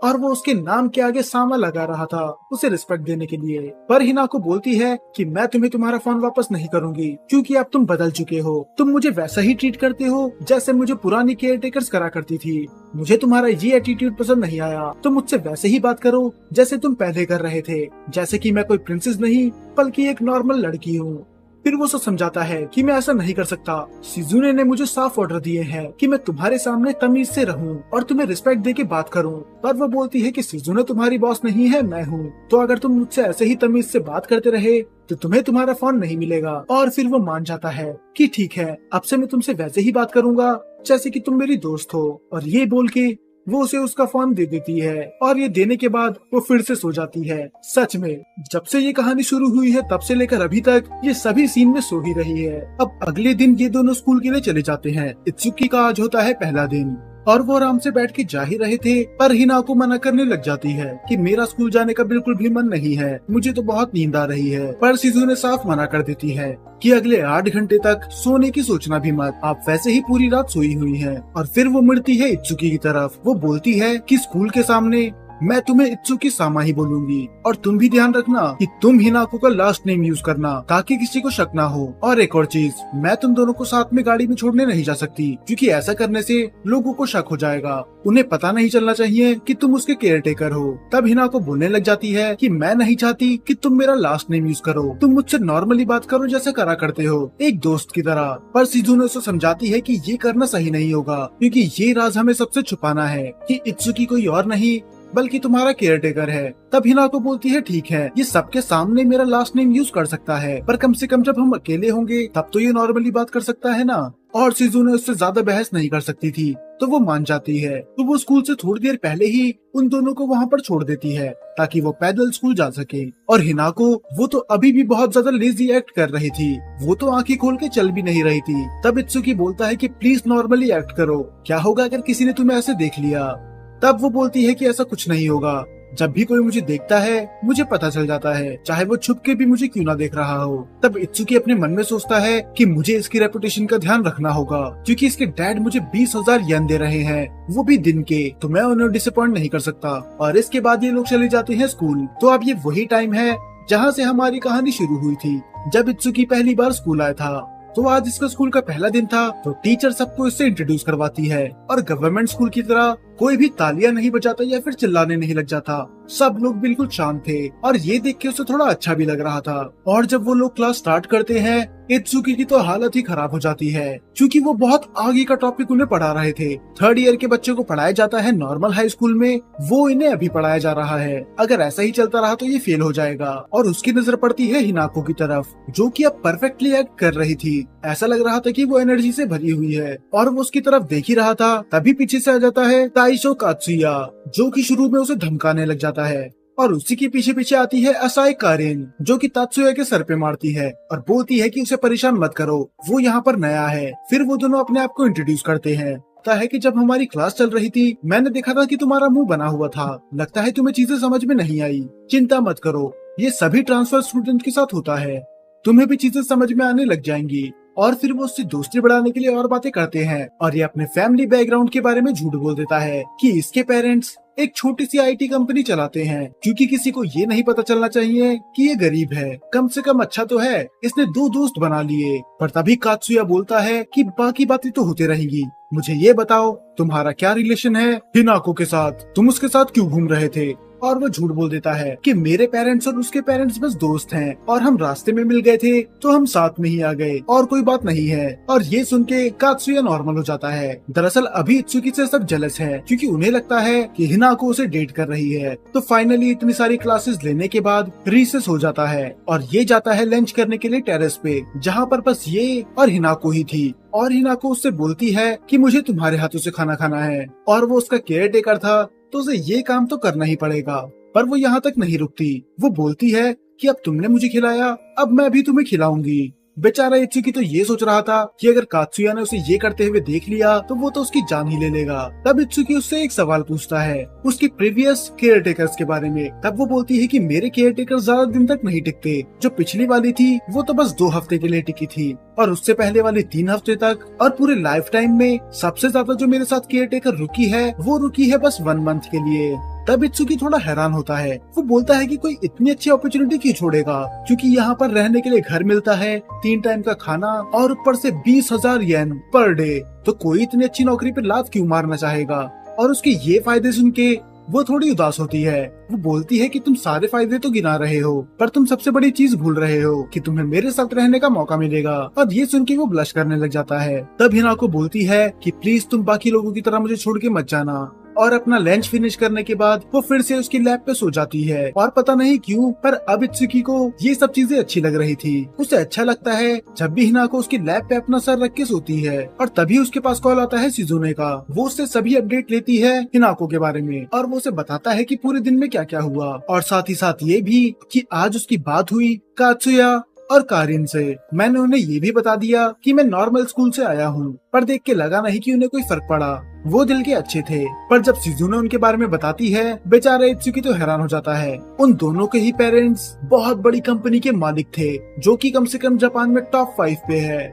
और वो उसके नाम के आगे सामा लगा रहा था उसे रिस्पेक्ट देने के लिए। पर हिनाको बोलती है कि मैं तुम्हें तुम्हारा फोन वापस नहीं करूंगी क्योंकि अब तुम बदल चुके हो। तुम मुझे वैसा ही ट्रीट करते हो जैसे मुझे पुरानी केयर टेकर्स करा करती थी। मुझे तुम्हारा ये एटीट्यूड पसंद नहीं आया। तुम मुझसे वैसे ही बात करो जैसे तुम पहले कर रहे थे, जैसे कि मैं कोई प्रिंसेस नहीं बल्कि एक नॉर्मल लड़की हूँ। फिर वो सब समझाता है कि मैं ऐसा नहीं कर सकता। शिजुने ने मुझे साफ ऑर्डर दिए हैं कि मैं तुम्हारे सामने तमीज से रहूं और तुम्हें रिस्पेक्ट दे के बात करूं। पर वो बोलती है कि शिजुने तुम्हारी बॉस नहीं है, मैं हूं। तो अगर तुम मुझसे ऐसे ही तमीज से बात करते रहे तो तुम्हें तुम्हारा फोन नहीं मिलेगा। और फिर वो मान जाता है कि ठीक है, अब से मैं तुमसे वैसे ही बात करूंगा जैसे कि तुम मेरी दोस्त हो। और ये बोल के वो उसे उसका फोन दे देती है और ये देने के बाद वो फिर से सो जाती है। सच में जब से ये कहानी शुरू हुई है तब से लेकर अभी तक ये सभी सीन में सो ही रही है। अब अगले दिन ये दोनों स्कूल के लिए चले जाते हैं। इत्सुकी का आज होता है पहला दिन और वो आराम से बैठ के जा ही रहे थे, पर हिनाको मना करने लग जाती है कि मेरा स्कूल जाने का बिल्कुल भी मन नहीं है, मुझे तो बहुत नींद आ रही है। पर शिजुने साफ मना कर देती है कि अगले 8 घंटे तक सोने की सोचना भी मत, आप वैसे ही पूरी रात सोई हुई हैं। और फिर वो मुड़ती है इत्सुकी की तरफ। वो बोलती है कि स्कूल के सामने मैं तुम्हें इत्सुकी सामा ही बोलूंगी और तुम भी ध्यान रखना कि तुम हिनाको का लास्ट नेम यूज करना ताकि किसी को शक ना हो। और एक और चीज, मैं तुम दोनों को साथ में गाड़ी में छोड़ने नहीं जा सकती क्योंकि ऐसा करने से लोगों को शक हो जाएगा। उन्हें पता नहीं चलना चाहिए कि तुम उसके केयर टेकर हो। तब हिनाको बोलने लग जाती है कि मैं नहीं चाहती कि तुम मेरा लास्ट नेम यूज करो, तुम मुझसे नॉर्मली बात करो जैसे करा करते हो, एक दोस्त की तरह। पर शिजुने उसे समझाती है कि ये करना सही नहीं होगा क्योंकि ये राज हमें सबसे छुपाना है कि इत्सुकी कोई और नहीं बल्कि तुम्हारा केयर टेकर है। तब हिनाको बोलती है ठीक है, ये सबके सामने मेरा लास्ट नेम यूज कर सकता है, पर कम से कम जब हम अकेले होंगे तब तो ये नॉर्मली बात कर सकता है ना। और शिजुने उससे ज्यादा बहस नहीं कर सकती थी तो वो मान जाती है। तो वो स्कूल से थोड़ी देर पहले ही उन दोनों को वहाँ पर छोड़ देती है ताकि वो पैदल स्कूल जा सके। और हिनाको वो तो अभी भी बहुत ज्यादा लेजी एक्ट कर रही थी, वो तो आंखें खोल के चल भी नहीं रही थी। तब इत्सुकी बोलता है कि प्लीज नॉर्मली एक्ट करो, क्या होगा अगर किसी ने तुम्हें ऐसे देख लिया। तब वो बोलती है कि ऐसा कुछ नहीं होगा, जब भी कोई मुझे देखता है मुझे पता चल जाता है, चाहे वो छुप के भी मुझे क्यों ना देख रहा हो। तब इत्सुकी अपने मन में सोचता है कि मुझे इसकी रेपुटेशन का ध्यान रखना होगा क्योंकि इसके डैड मुझे 20,000 येन दे रहे हैं, वो भी दिन के, तो मैं उन्हें डिसअपॉइंट नहीं कर सकता। और इसके बाद ये लोग चले जाते हैं स्कूल। तो अब ये वही टाइम है जहाँ से हमारी कहानी शुरू हुई थी, जब इत्सुकी पहली बार स्कूल आया था। तो आज इसका स्कूल का पहला दिन था, तो टीचर सबको इससे इंट्रोड्यूस करवाती है और गवर्नमेंट स्कूल की तरह कोई भी तालियां नहीं बजाता या फिर चिल्लाने नहीं लग जाता। सब लोग बिल्कुल शांत थे और ये देख के उसे थोड़ा अच्छा भी लग रहा था। और जब वो लोग क्लास स्टार्ट करते हैं इत्सुकी की तो हालत ही खराब हो जाती है क्योंकि वो बहुत आगे का टॉपिक उन्हें पढ़ा रहे थे। 3rd ईयर के बच्चों को पढ़ाया जाता है नॉर्मल हाई स्कूल में, वो इन्हें अभी पढ़ाया जा रहा है। अगर ऐसा ही चलता रहा तो ये फेल हो जाएगा। और उसकी नजर पड़ती है हिनाको की तरफ जो कि अब परफेक्टली एक्ट कर रही थी। ऐसा लग रहा था कि वो एनर्जी से भरी हुई है और वो उसकी तरफ देख ही रहा था, तभी पीछे से आ जाता है ताइशो कात्सुया जो कि शुरू में उसे धमकाने लग जाता है। और उसी के पीछे पीछे आती है असाई कारेन जो कि तात्सुया के सर पे मारती है और बोलती है कि उसे परेशान मत करो, वो यहाँ पर नया है। फिर वो दोनों अपने आप को इंट्रोड्यूस करते हैं। लगता है कि जब हमारी क्लास चल रही थी मैंने देखा था कि तुम्हारा मुंह बना हुआ था, लगता है तुम्हें चीजें समझ में नहीं आई। चिंता मत करो, ये सभी ट्रांसफर स्टूडेंट के साथ होता है, तुम्हें भी चीजें समझ में आने लग जाएंगी। और फिर वो उससे दोस्ती बढ़ाने के लिए और बातें करते हैं और ये अपने फैमिली बैकग्राउंड के बारे में झूठ बोल देता है कि इसके पेरेंट्स एक छोटी सी आईटी कंपनी चलाते हैं क्योंकि किसी को ये नहीं पता चलना चाहिए कि ये गरीब है। कम से कम अच्छा तो है इसने 2 दोस्त बना लिए। पर तभी कात्सुया बोलता है कि बाकी बातें तो होती रहेंगी, मुझे ये बताओ तुम्हारा क्या रिलेशन है हिनाको के साथ, तुम उसके साथ क्यों घूम रहे थे। और वो झूठ बोल देता है कि मेरे पेरेंट्स और उसके पेरेंट्स बस दोस्त हैं और हम रास्ते में मिल गए थे तो हम साथ में ही आ गए और कोई बात नहीं है। और ये सुन के कात्सुया नॉर्मल हो जाता है। दरअसल अभी इत्सुकी से सब जेलस है क्योंकि उन्हें लगता है कि हिनाको उसे डेट कर रही है। तो फाइनली इतनी सारी क्लासेस लेने के बाद रिसेस हो जाता है और ये जाता है लंच करने के लिए टेरेस पे, जहाँ पर बस ये और हिनाको ही थी। और हिनाको उससे बोलती है कि मुझे तुम्हारे हाथों से खाना खाना है और वो उसका केयर टेकर था तो उसे ये काम तो करना ही पड़ेगा। पर वो यहाँ तक नहीं रुकती, वो बोलती है कि अब तुमने मुझे खिलाया अब मैं भी तुम्हें खिलाऊंगी। बेचारा इत्सुकी तो ये सोच रहा था कि अगर कात्सुया ने उसे ये करते हुए देख लिया तो वो तो उसकी जान ही ले लेगा। तब इत्सुकी उससे एक सवाल पूछता है उसकी प्रीवियस केयर टेकर्स के बारे में। तब वो बोलती है कि मेरे केयर टेकर ज्यादा दिन तक नहीं टिकते, जो पिछली वाली थी वो तो बस 2 हफ्ते के लिए टिकी थी और उससे पहले वाली 3 हफ्ते तक, और पूरे लाइफ टाइम में सबसे ज्यादा जो मेरे साथ केयर टेकर रुकी है वो रुकी है बस 1 मंथ के लिए। तब इत्सुकी थोड़ा हैरान होता है। वो बोलता है कि कोई इतनी अच्छी अपॉर्चुनिटी क्यों छोड़ेगा, क्योंकि यहाँ पर रहने के लिए घर मिलता है, 3 टाइम का खाना और ऊपर से 20,000 येन पर डे। तो कोई इतनी अच्छी नौकरी पे लात क्यों मारना चाहेगा। और उसके ये फायदे सुन के वो थोड़ी उदास होती है। वो बोलती है कि तुम सारे फायदे तो गिना रहे हो, पर तुम सबसे बड़ी चीज भूल रहे हो कि तुम्हें मेरे साथ रहने का मौका मिलेगा। और ये सुन के वो ब्लश करने लग जाता है। तब हिनाको बोलती है कि प्लीज तुम बाकी लोगों की तरह मुझे छोड़ के मत जाना। और अपना लंच फिनिश करने के बाद वो फिर से उसकी लैब पे सो जाती है। और पता नहीं क्यों, पर अब इत्सुकी को ये सब चीजें अच्छी लग रही थी। उसे अच्छा लगता है जब भी हिनाको उसकी लैब पे अपना सर रख के सोती है। और तभी उसके पास कॉल आता है शिजुने का। वो उससे सभी अपडेट लेती है हिनाको के बारे में, और वो उसे बताता है कि पूरे दिन में क्या क्या हुआ। और साथ ही साथ ये भी कि आज उसकी बात हुई कात्सुया और कारिन से। मैंने उन्हें ये भी बता दिया कि मैं नॉर्मल स्कूल से आया हूँ, पर देख के लगा नहीं कि उन्हें कोई फर्क पड़ा। वो दिल के अच्छे थे। पर जब शिजुने उनके बारे में बताती है, बेचारा इत्सुकी तो हैरान हो जाता है। उन दोनों के ही पेरेंट्स बहुत बड़ी कंपनी के मालिक थे, जो कि कम से कम जापान में टॉप 5 पे है।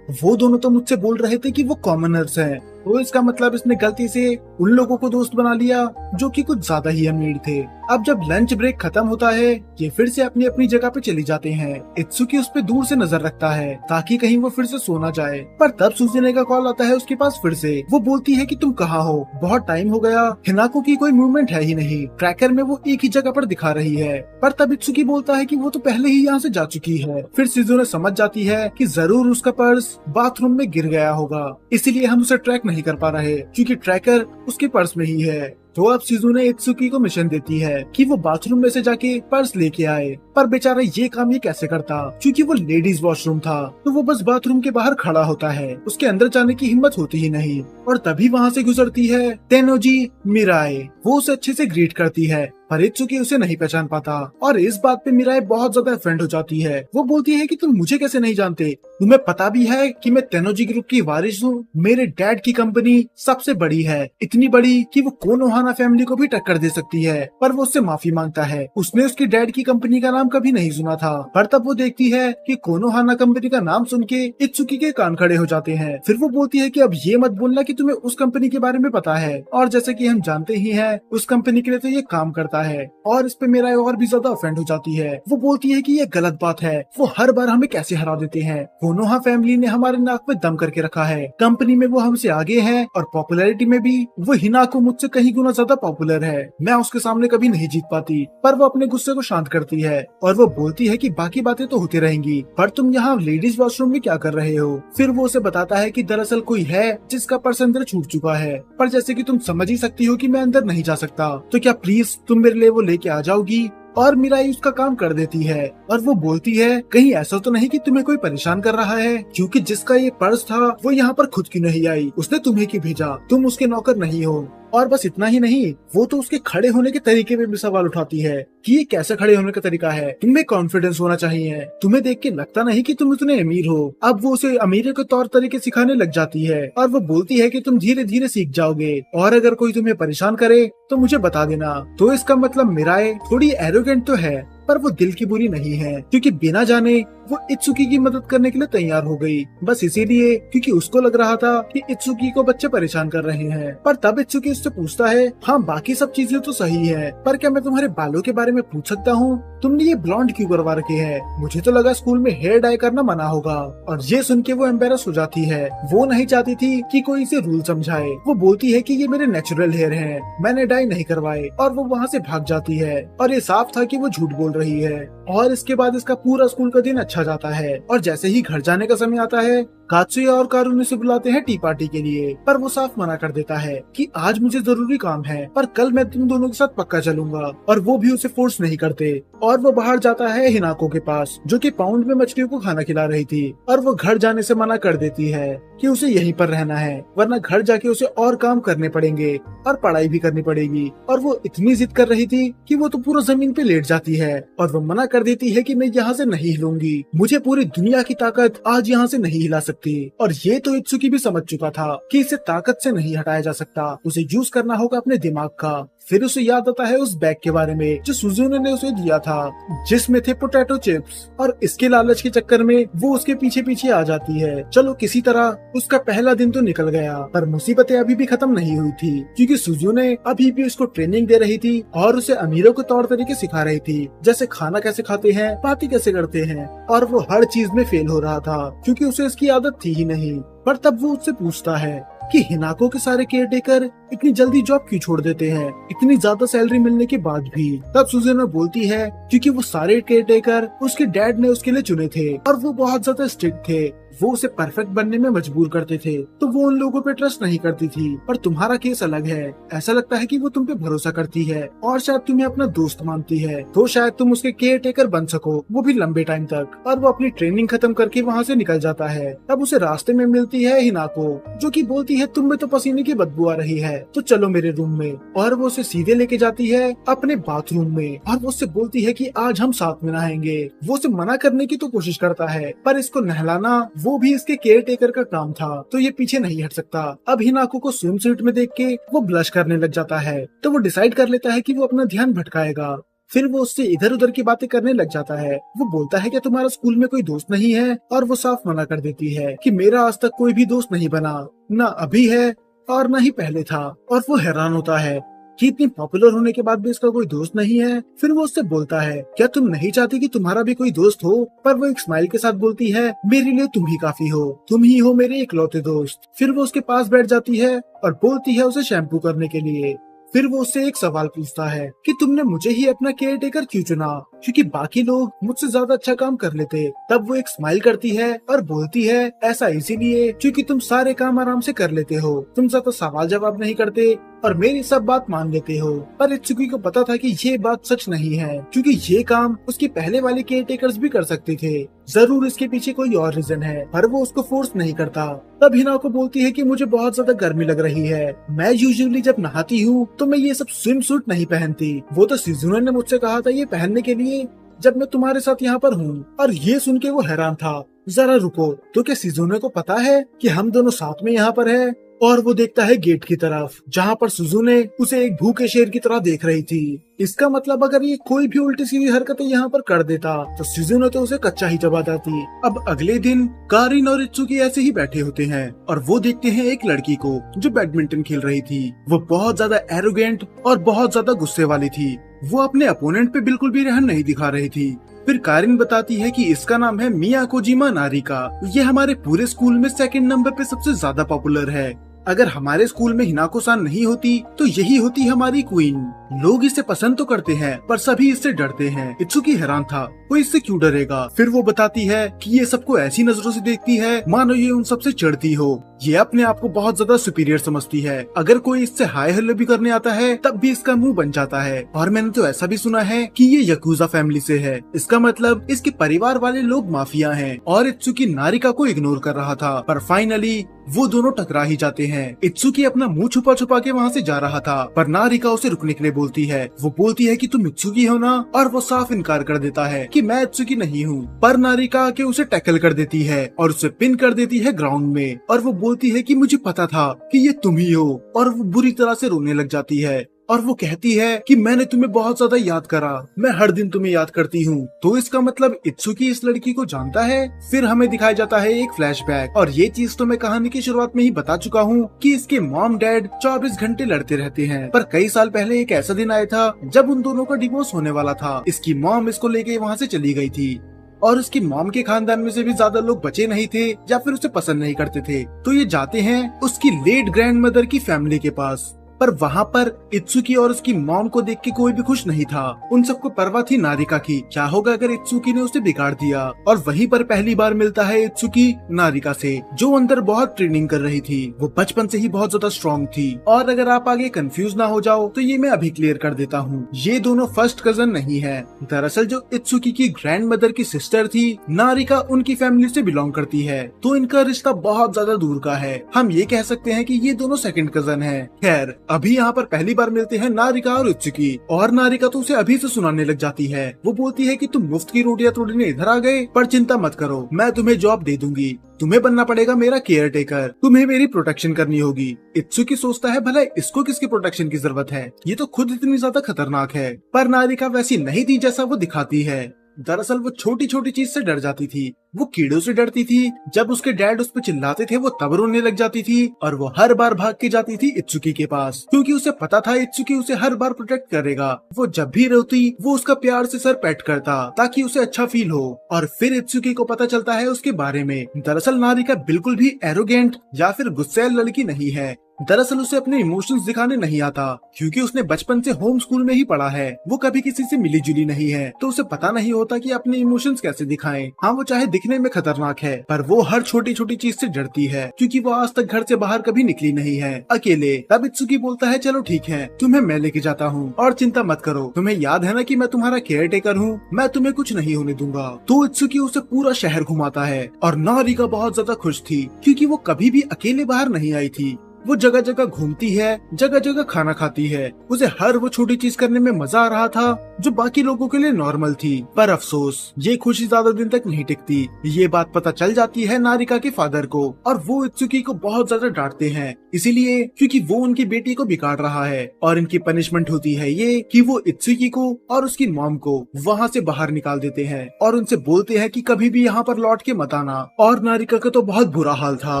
वो दोनों तो मुझसे बोल रहे थे कि वो कॉमनर्स हैं, तो इसका मतलब इसने गलती से उन लोगों को दोस्त बना लिया जो कि कुछ ज्यादा ही अमीर थे। अब जब लंच ब्रेक खत्म होता है, ये फिर से अपनी अपनी जगह पे चली जाते हैं। इत्सुकी उस पे दूर से नजर रखता है ताकि कहीं वो फिर से सो ना जाए। पर तब सुजुने का कॉल आता है उसके पास फिर से। वो बोलती है कि तुम कहाँ हो, बहुत टाइम हो गया, हिनाको की कोई मूवमेंट है ही नहीं, ट्रैकर में वो एक ही जगह पर दिखा रही है। पर तब इत्सुकी बोलता है कि वो तो पहले ही यहाँ से जा चुकी है। फिर शिजुने समझ जाती है कि जरूर उसका पर्स बाथरूम में गिर गया होगा, इसीलिए हम उसे ट्रैक नहीं कर पा रहे, क्योंकि ट्रैकर उसके पर्स में ही है। तो अब शिजुने इत्सुकी को मिशन देती है कि वो बाथरूम में से जाके पर्स लेके आए। पर बेचारा ये काम ये कैसे करता, क्योंकि वो लेडीज वॉशरूम था, तो वो बस बाथरूम के बाहर खड़ा होता है, उसके अंदर जाने की हिम्मत होती ही नहीं। और तभी वहाँ से गुजरती है तेनोजी मिराए। वो उसे अच्छे से ग्रीट करती है, पर इत्सुकी उसे नहीं पहचान पाता। और इस बात पे मिराए बहुत ज्यादा ऑफेंड हो जाती है। वो बोलती है कि तुम मुझे कैसे नहीं जानते, तुम्हें पता भी है कि मैं तेनोजी ग्रुप की वारिस हूँ, मेरे डैड की कंपनी सबसे बड़ी है, इतनी बड़ी कि वो कोनोहाना फैमिली को भी टक्कर दे सकती है। पर वो उससे माफी मांगता है, उसने उसके डैड की कंपनी का नाम कभी नहीं सुना था। पर तब वो देखती है कि कोनोहाना कंपनी का नाम सुन के इत्सुकी के कान खड़े हो जाते हैं। फिर वो बोलती है कि अब ये मत बोलना कि तुम्हें उस कंपनी के बारे में पता है, और जैसे कि हम जानते ही हैं उस कंपनी के लिए तो ये काम करता है। और इस पे मेरा और भी ज्यादा ऑफेंड हो जाती है। वो बोलती है कि ये गलत बात है, वो हर बार हमें कैसे हरा देते हैं, कोनोहा फैमिली ने हमारे नाक पे दम करके रखा है, कंपनी में वो हमसे आगे है, और पॉपुलैरिटी में भी वो हिनाको मुझसे कहीं गुना ज्यादा पॉपुलर है। मैं उसके सामने कभी नहीं जीत पाती। पर वो अपने गुस्से को शांत करती है और वो बोलती है कि बाकी बातें तो होती रहेंगी, पर तुम यहाँ लेडीज वॉशरूम में क्या कर रहे हो। फिर वो उसे बताता है कि दरअसल कोई है जिसका पर्स अंदर छूट चुका है, पर जैसे कि तुम समझ ही सकती हो कि मैं अंदर नहीं जा सकता, तो क्या प्लीज तुम मेरे लिए वो लेके आ जाओगी। और मिराई उसका काम कर देती है। और वो बोलती है कहीं ऐसा तो नहीं कि तुम्हें कोई परेशान कर रहा है, क्योंकि जिसका ये पर्स था वो यहाँ पर खुद क्यों नहीं आई, उसने तुम्हें क्यों भेजा, तुम उसके नौकर नहीं हो। और बस इतना ही नहीं, वो तो उसके खड़े होने के तरीके पे भी सवाल उठाती है कि ये कैसे खड़े होने का तरीका है, तुम्हें कॉन्फिडेंस होना चाहिए, तुम्हें देख के लगता नहीं कि तुम इतने अमीर हो। अब वो उसे अमीर के तौर तरीके सिखाने लग जाती है और वो बोलती है कि तुम धीरे धीरे सीख जाओगे, और अगर कोई तुम्हें परेशान करे तो मुझे बता देना। तो इसका मतलब मिराए थोड़ी एरोगेंट तो है, पर वो दिल की बुरी नहीं है, क्योंकि बिना जाने वो इत्सुकी की मदद करने के लिए तैयार हो गई, बस इसीलिए क्योंकि उसको लग रहा था कि इत्सुकी को बच्चे परेशान कर रहे हैं। पर तब इत्सुकी उससे पूछता है, हाँ बाकी सब चीजें तो सही है, पर क्या मैं तुम्हारे बालों के बारे में पूछ सकता हूँ, तुमने ये ब्लॉन्ड क्यों करवा रखे हैं, मुझे तो लगा स्कूल में हेयर डाई करना मना होगा। और ये सुन के वो एम्बेरस हो जाती है, वो नहीं चाहती थी कि कोई इसे रूल समझाए। वो बोलती है कि ये मेरे नेचुरल हेयर हैं, मैंने डाई नहीं करवाए, और वो वहाँ से भाग जाती है। और ये साफ था कि वो झूठ बोल रही है। और इसके बाद इसका पूरा स्कूल का दिन अच्छा जाता है, और जैसे ही घर जाने का समय आता है, कात्सुया और कारुन उसे बुलाते हैं टी पार्टी के लिए, पर वो साफ मना कर देता है कि आज मुझे जरूरी काम है, पर कल मैं तुम दोनों के साथ पक्का चलूंगा। और वो भी उसे फोर्स नहीं करते, और वो बाहर जाता है हिनाको के पास, जो कि पाउंड में मछलियों को खाना खिला रही थी, और वो घर जाने से मना कर देती है कि उसे यहीं पर रहना है, वरना घर जाके उसे और काम करने पड़ेंगे और पढ़ाई भी करनी पड़ेगी। और वो इतनी जिद कर रही थी कि वो तो पूरा जमीन पे लेट जाती है, और वो मना कर देती है कि मैं यहाँ से नहीं हिलूंगी, मुझे पूरी दुनिया की ताकत आज यहाँ से नहीं हिला सकती। और ये तो इत्सुकी भी समझ चुका था कि इसे ताकत से नहीं हटाया जा सकता, उसे यूज करना होगा अपने दिमाग का। फिर उसे याद आता है उस बैग के बारे में जो सुजुने ने उसे दिया था, जिसमें थे पोटैटो चिप्स, और इसके लालच के चक्कर में वो उसके पीछे पीछे आ जाती है। चलो किसी तरह उसका पहला दिन तो निकल गया, पर मुसीबतें अभी भी खत्म नहीं हुई थी, क्योंकि सुजू ने अभी भी उसको ट्रेनिंग दे रही थी और उसे अमीरों के तौर तरीके सिखा रही थी, जैसे खाना कैसे खाते हैं, पार्टी कैसे करते हैं, और वो हर चीज में फेल हो रहा था क्योंकि उसे इसकी आदत थी ही नहीं। पर तब वो उससे पूछता है कि हिनाको के सारे केयर टेकर इतनी जल्दी जॉब क्यों छोड़ देते हैं, इतनी ज्यादा सैलरी मिलने के बाद भी। तब सुजुना बोलती है क्योंकि वो सारे केयर टेकर उसके डैड ने उसके लिए चुने थे और वो बहुत ज्यादा स्ट्रिक्ट थे, वो उसे परफेक्ट बनने में मजबूर करते थे, तो वो उन लोगों पे ट्रस्ट नहीं करती थी। पर तुम्हारा केस अलग है, ऐसा लगता है कि वो तुम पे भरोसा करती है और शायद तुम्हें अपना दोस्त मानती है, तो शायद तुम उसके केयर टेकर बन सको, वो भी लंबे टाइम तक। और वो अपनी ट्रेनिंग खत्म करके वहाँ से निकल जाता है। तब उसे रास्ते में मिलती है हिनाको, जो कि बोलती है तुम में तो पसीने की बदबू आ रही है, तो चलो मेरे रूम में। और वो उसे सीधे लेके जाती है अपने बाथरूम में और वो उससे बोलती है कि आज हम साथ में नहाएंगे। वो उसे मना करने की तो कोशिश करता है, पर इसको नहलाना वो भी इसके केयर टेकर का काम था, तो ये पीछे नहीं हट सकता। अब हिनाको को स्विम सूट में देख के वो ब्लश करने लग जाता है, तो वो डिसाइड कर लेता है कि वो अपना ध्यान भटकाएगा। फिर वो उससे इधर उधर की बातें करने लग जाता है। वो बोलता है कि तुम्हारा स्कूल में कोई दोस्त नहीं है, और वो साफ मना कर देती है कि मेरा आज तक कोई भी दोस्त नहीं बना, ना अभी है और न ही पहले था। और वो हैरान होता है कि इतनी पॉपुलर होने के बाद भी इसका कोई दोस्त नहीं है। फिर वो उससे बोलता है क्या तुम नहीं चाहती कि तुम्हारा भी कोई दोस्त हो, पर वो एक स्माइल के साथ बोलती है मेरे लिए तुम ही काफी हो, तुम ही हो मेरे इकलौते दोस्त। फिर वो उसके पास बैठ जाती है और बोलती है उसे शैम्पू करने के लिए। फिर वो उससे एक सवाल पूछता है कि तुमने मुझे ही अपना केयर टेकर क्यों चुना, क्योंकि बाकी लोग मुझसे ज्यादा अच्छा काम कर लेते। तब वो एक स्माइल करती है और बोलती है ऐसा इसीलिए क्योंकि तुम सारे काम आराम से कर लेते हो, तुम ज्यादा सवाल जवाब नहीं करते और मेरी सब बात मान लेते हो। पर इत्सुकी को पता था कि ये बात सच नहीं है, क्योंकि ये काम उसके पहले वाले केयर टेकर्स भी कर सकते थे। जरूर इसके पीछे कोई और रीजन है, पर वो उसको फोर्स नहीं करता। तब हिनाको बोलती है कि मुझे बहुत ज्यादा गर्मी लग रही है, मैं यूजुअली जब नहाती हूँ तो मैं ये सब स्विम सूट नहीं पहनती, वो तो शिजुना ने मुझसे कहा था ये पहनने के लिए जब मैं तुम्हारे साथ यहाँ पर हूँ। और ये सुन के वो हैरान था। जरा रुको, तो क्या शिजुना को पता है कि हम दोनों साथ में यहाँ पर है? और वो देखता है गेट की तरफ, जहाँ पर सुजुने उसे एक भूखे शेर की तरह देख रही थी। इसका मतलब अगर ये कोई भी उल्टी सीधी हरकतें यहाँ पर कर देता तो सुजुने तो उसे कच्चा ही चबा देती। अब अगले दिन कारिन और इत्सुकी ऐसे ही बैठे होते हैं और वो देखते हैं एक लड़की को जो बैडमिंटन खेल रही थी। वो बहुत ज्यादा एरोगेंट और बहुत ज्यादा गुस्से वाली थी। वो अपने अपोनेंट पे बिल्कुल भी रहम नहीं दिखा रही थी। फिर कारिन बताती है कि इसका नाम है मियाकोजिमा नारिका। ये हमारे पूरे स्कूल में सेकंड नंबर पे सबसे ज्यादा पॉपुलर है। अगर हमारे स्कूल में हिनाको-सान नहीं होती तो यही होती हमारी क्वीन। लोग इसे पसंद तो करते हैं पर सभी इससे डरते हैं। इत्सुकी हैरान था, वो इससे क्यों डरेगा। फिर वो बताती है कि ये सबको ऐसी नजरों से देखती है मानो ये उन सबसे चढ़ती हो। ये अपने आप को बहुत ज्यादा सुपीरियर समझती है। अगर कोई इससे हाय हेलो भी करने आता है तब भी इसका मुंह बन जाता है। और मैंने तो ऐसा भी सुना है कि ये यकूजा फैमिली से है। इसका मतलब इसके परिवार वाले लोग माफिया हैं। और इत्सुकी नारिका को इग्नोर कर रहा था, पर फाइनली वो दोनों टकरा ही जाते हैं। इत्सुकी अपना मुंह छुपा छुपा के वहाँ से जा रहा था, पर नारिका उसे रुकने के लिए बोलती है। वो बोलती है कि तुम इत्सुकी हो ना, और वो साफ इनकार कर देता है कि मैं इत्सुकी नहीं हूँ। पर नारिका आके उसे टैकल कर देती है और उसे पिन कर देती है ग्राउंड में। और वो बोलती है कि मुझे पता था कि ये तुम ही हो, और वो बुरी तरह से रोने लग जाती है। और वो कहती है कि मैंने तुम्हें बहुत ज्यादा याद करा, मैं हर दिन तुम्हें याद करती हूँ। तो इसका मतलब इत्सुकी इस लड़की को जानता है। फिर हमें दिखाया जाता है एक फ्लैशबैक, और ये चीज तो मैं कहानी की शुरुआत में ही बता चुका हूँ कि इसके मॉम डैड 24 घंटे लड़ते रहते हैं। पर कई साल पहले एक ऐसा दिन आया था जब उन दोनों का डिवोर्स होने वाला था। इसकी मॉम इसको लेके वहाँ से चली गई थी, और उसकी मॉम के खानदान में से भी ज्यादा लोग बचे नहीं थे या फिर उसे पसंद नहीं करते थे। तो ये जाते हैं उसकी लेट ग्रैंड मदर की फैमिली के पास। पर वहाँ पर इत्सुकी और उसकी मॉम को देख के कोई भी खुश नहीं था। उन सबको परवाह थी नारिका की, क्या होगा अगर इत्सुकी ने उसे बिगाड़ दिया। और वहीं पर पहली बार मिलता है इत्सुकी नारिका से, जो अंदर बहुत ट्रेनिंग कर रही थी। वो बचपन से ही बहुत ज्यादा स्ट्रॉन्ग थी। और अगर आप आगे कंफ्यूज ना हो जाओ तो ये मैं अभी क्लियर कर देता हूँ, ये दोनों फर्स्ट कजन नहीं है। दरअसल जो इत्सुकी की ग्रैंड मदर की सिस्टर थी नारिका, उनकी फैमिली से बिलोंग करती है, तो इनका रिश्ता बहुत ज्यादा दूर का है। हम ये कह सकते हैं कि ये दोनों सेकंड कजन है। खैर अभी यहाँ पर पहली बार मिलते हैं नारिका और इत्सुकी, और नारिका तो उसे अभी से सुनाने लग जाती है। वो बोलती है कि तुम मुफ्त की रोटियां तोड़ने इधर आ गए, पर चिंता मत करो, मैं तुम्हें जॉब दे दूंगी। तुम्हें बनना पड़ेगा मेरा केयर टेकर, तुम्हें मेरी प्रोटेक्शन करनी होगी। इत्सुकी सोचता है भला इसको किसकी प्रोटेक्शन की जरूरत है, ये तो खुद इतनी ज्यादा खतरनाक है। पर नारिका वैसी नहीं थी जैसा वो दिखाती है। दरअसल वो छोटी छोटी चीज से डर जाती थी। वो कीड़ों से डरती थी। जब उसके डैड उस पर चिल्लाते थे वो तब रोने लग जाती थी, और वो हर बार भाग के जाती थी इत्सुकी के पास, क्योंकि उसे पता था इत्सुकी उसे हर बार प्रोटेक्ट करेगा। वो जब भी रोती वो उसका प्यार से सर पेट करता ताकि उसे अच्छा फील हो। और फिर इत्सुकी को पता चलता है उसके बारे में। दरअसल नारिका बिल्कुल भी एरोगेंट या फिर गुस्सैल लड़की नहीं है। दरअसल उसे अपने इमोशंस दिखाने नहीं आता, क्योंकि उसने बचपन से होम स्कूल में ही पढ़ा है। वो कभी किसी से मिली जुली नहीं है, तो उसे पता नहीं होता कि अपने इमोशंस कैसे दिखाएं। हाँ, वो चाहे दिखने में खतरनाक है, पर वो हर छोटी छोटी चीज से डरती है, क्योंकि वो आज तक घर से बाहर कभी निकली नहीं है अकेले। तब इत्सुकी बोलता है चलो ठीक है, तुम्हें मैं लेके जाता हूँ, और चिंता मत करो, तुम्हें याद है ना कि मैं तुम्हारा केयर टेकर हूँ, मैं तुम्हें कुछ नहीं होने दूंगा। तो इत्सुकी उसे पूरा शहर घुमाता है, और नारिका बहुत ज्यादा खुश थी, क्योंकि वो कभी भी अकेले बाहर नहीं आई थी। वो जगह जगह घूमती है, जगह जगह खाना खाती है। उसे हर वो छोटी चीज करने में मजा आ रहा था जो बाकी लोगों के लिए नॉर्मल थी। पर अफसोस ये खुशी ज्यादा दिन तक नहीं टिकती। ये बात पता चल जाती है नारिका के फादर को, और वो इत्सुकी को बहुत ज्यादा डांटते हैं, इसीलिए क्योंकि वो उनकी बेटी को बिगाड़ रहा है। और इनकी पनिशमेंट होती है ये कि वो इत्सुकी को और उसकी मॉम को वहाँ से बाहर निकाल देते हैं, और उनसे बोलते हैं कि कभी भी यहाँ पर लौट के मत आना। और नारिका का तो बहुत बुरा हाल था,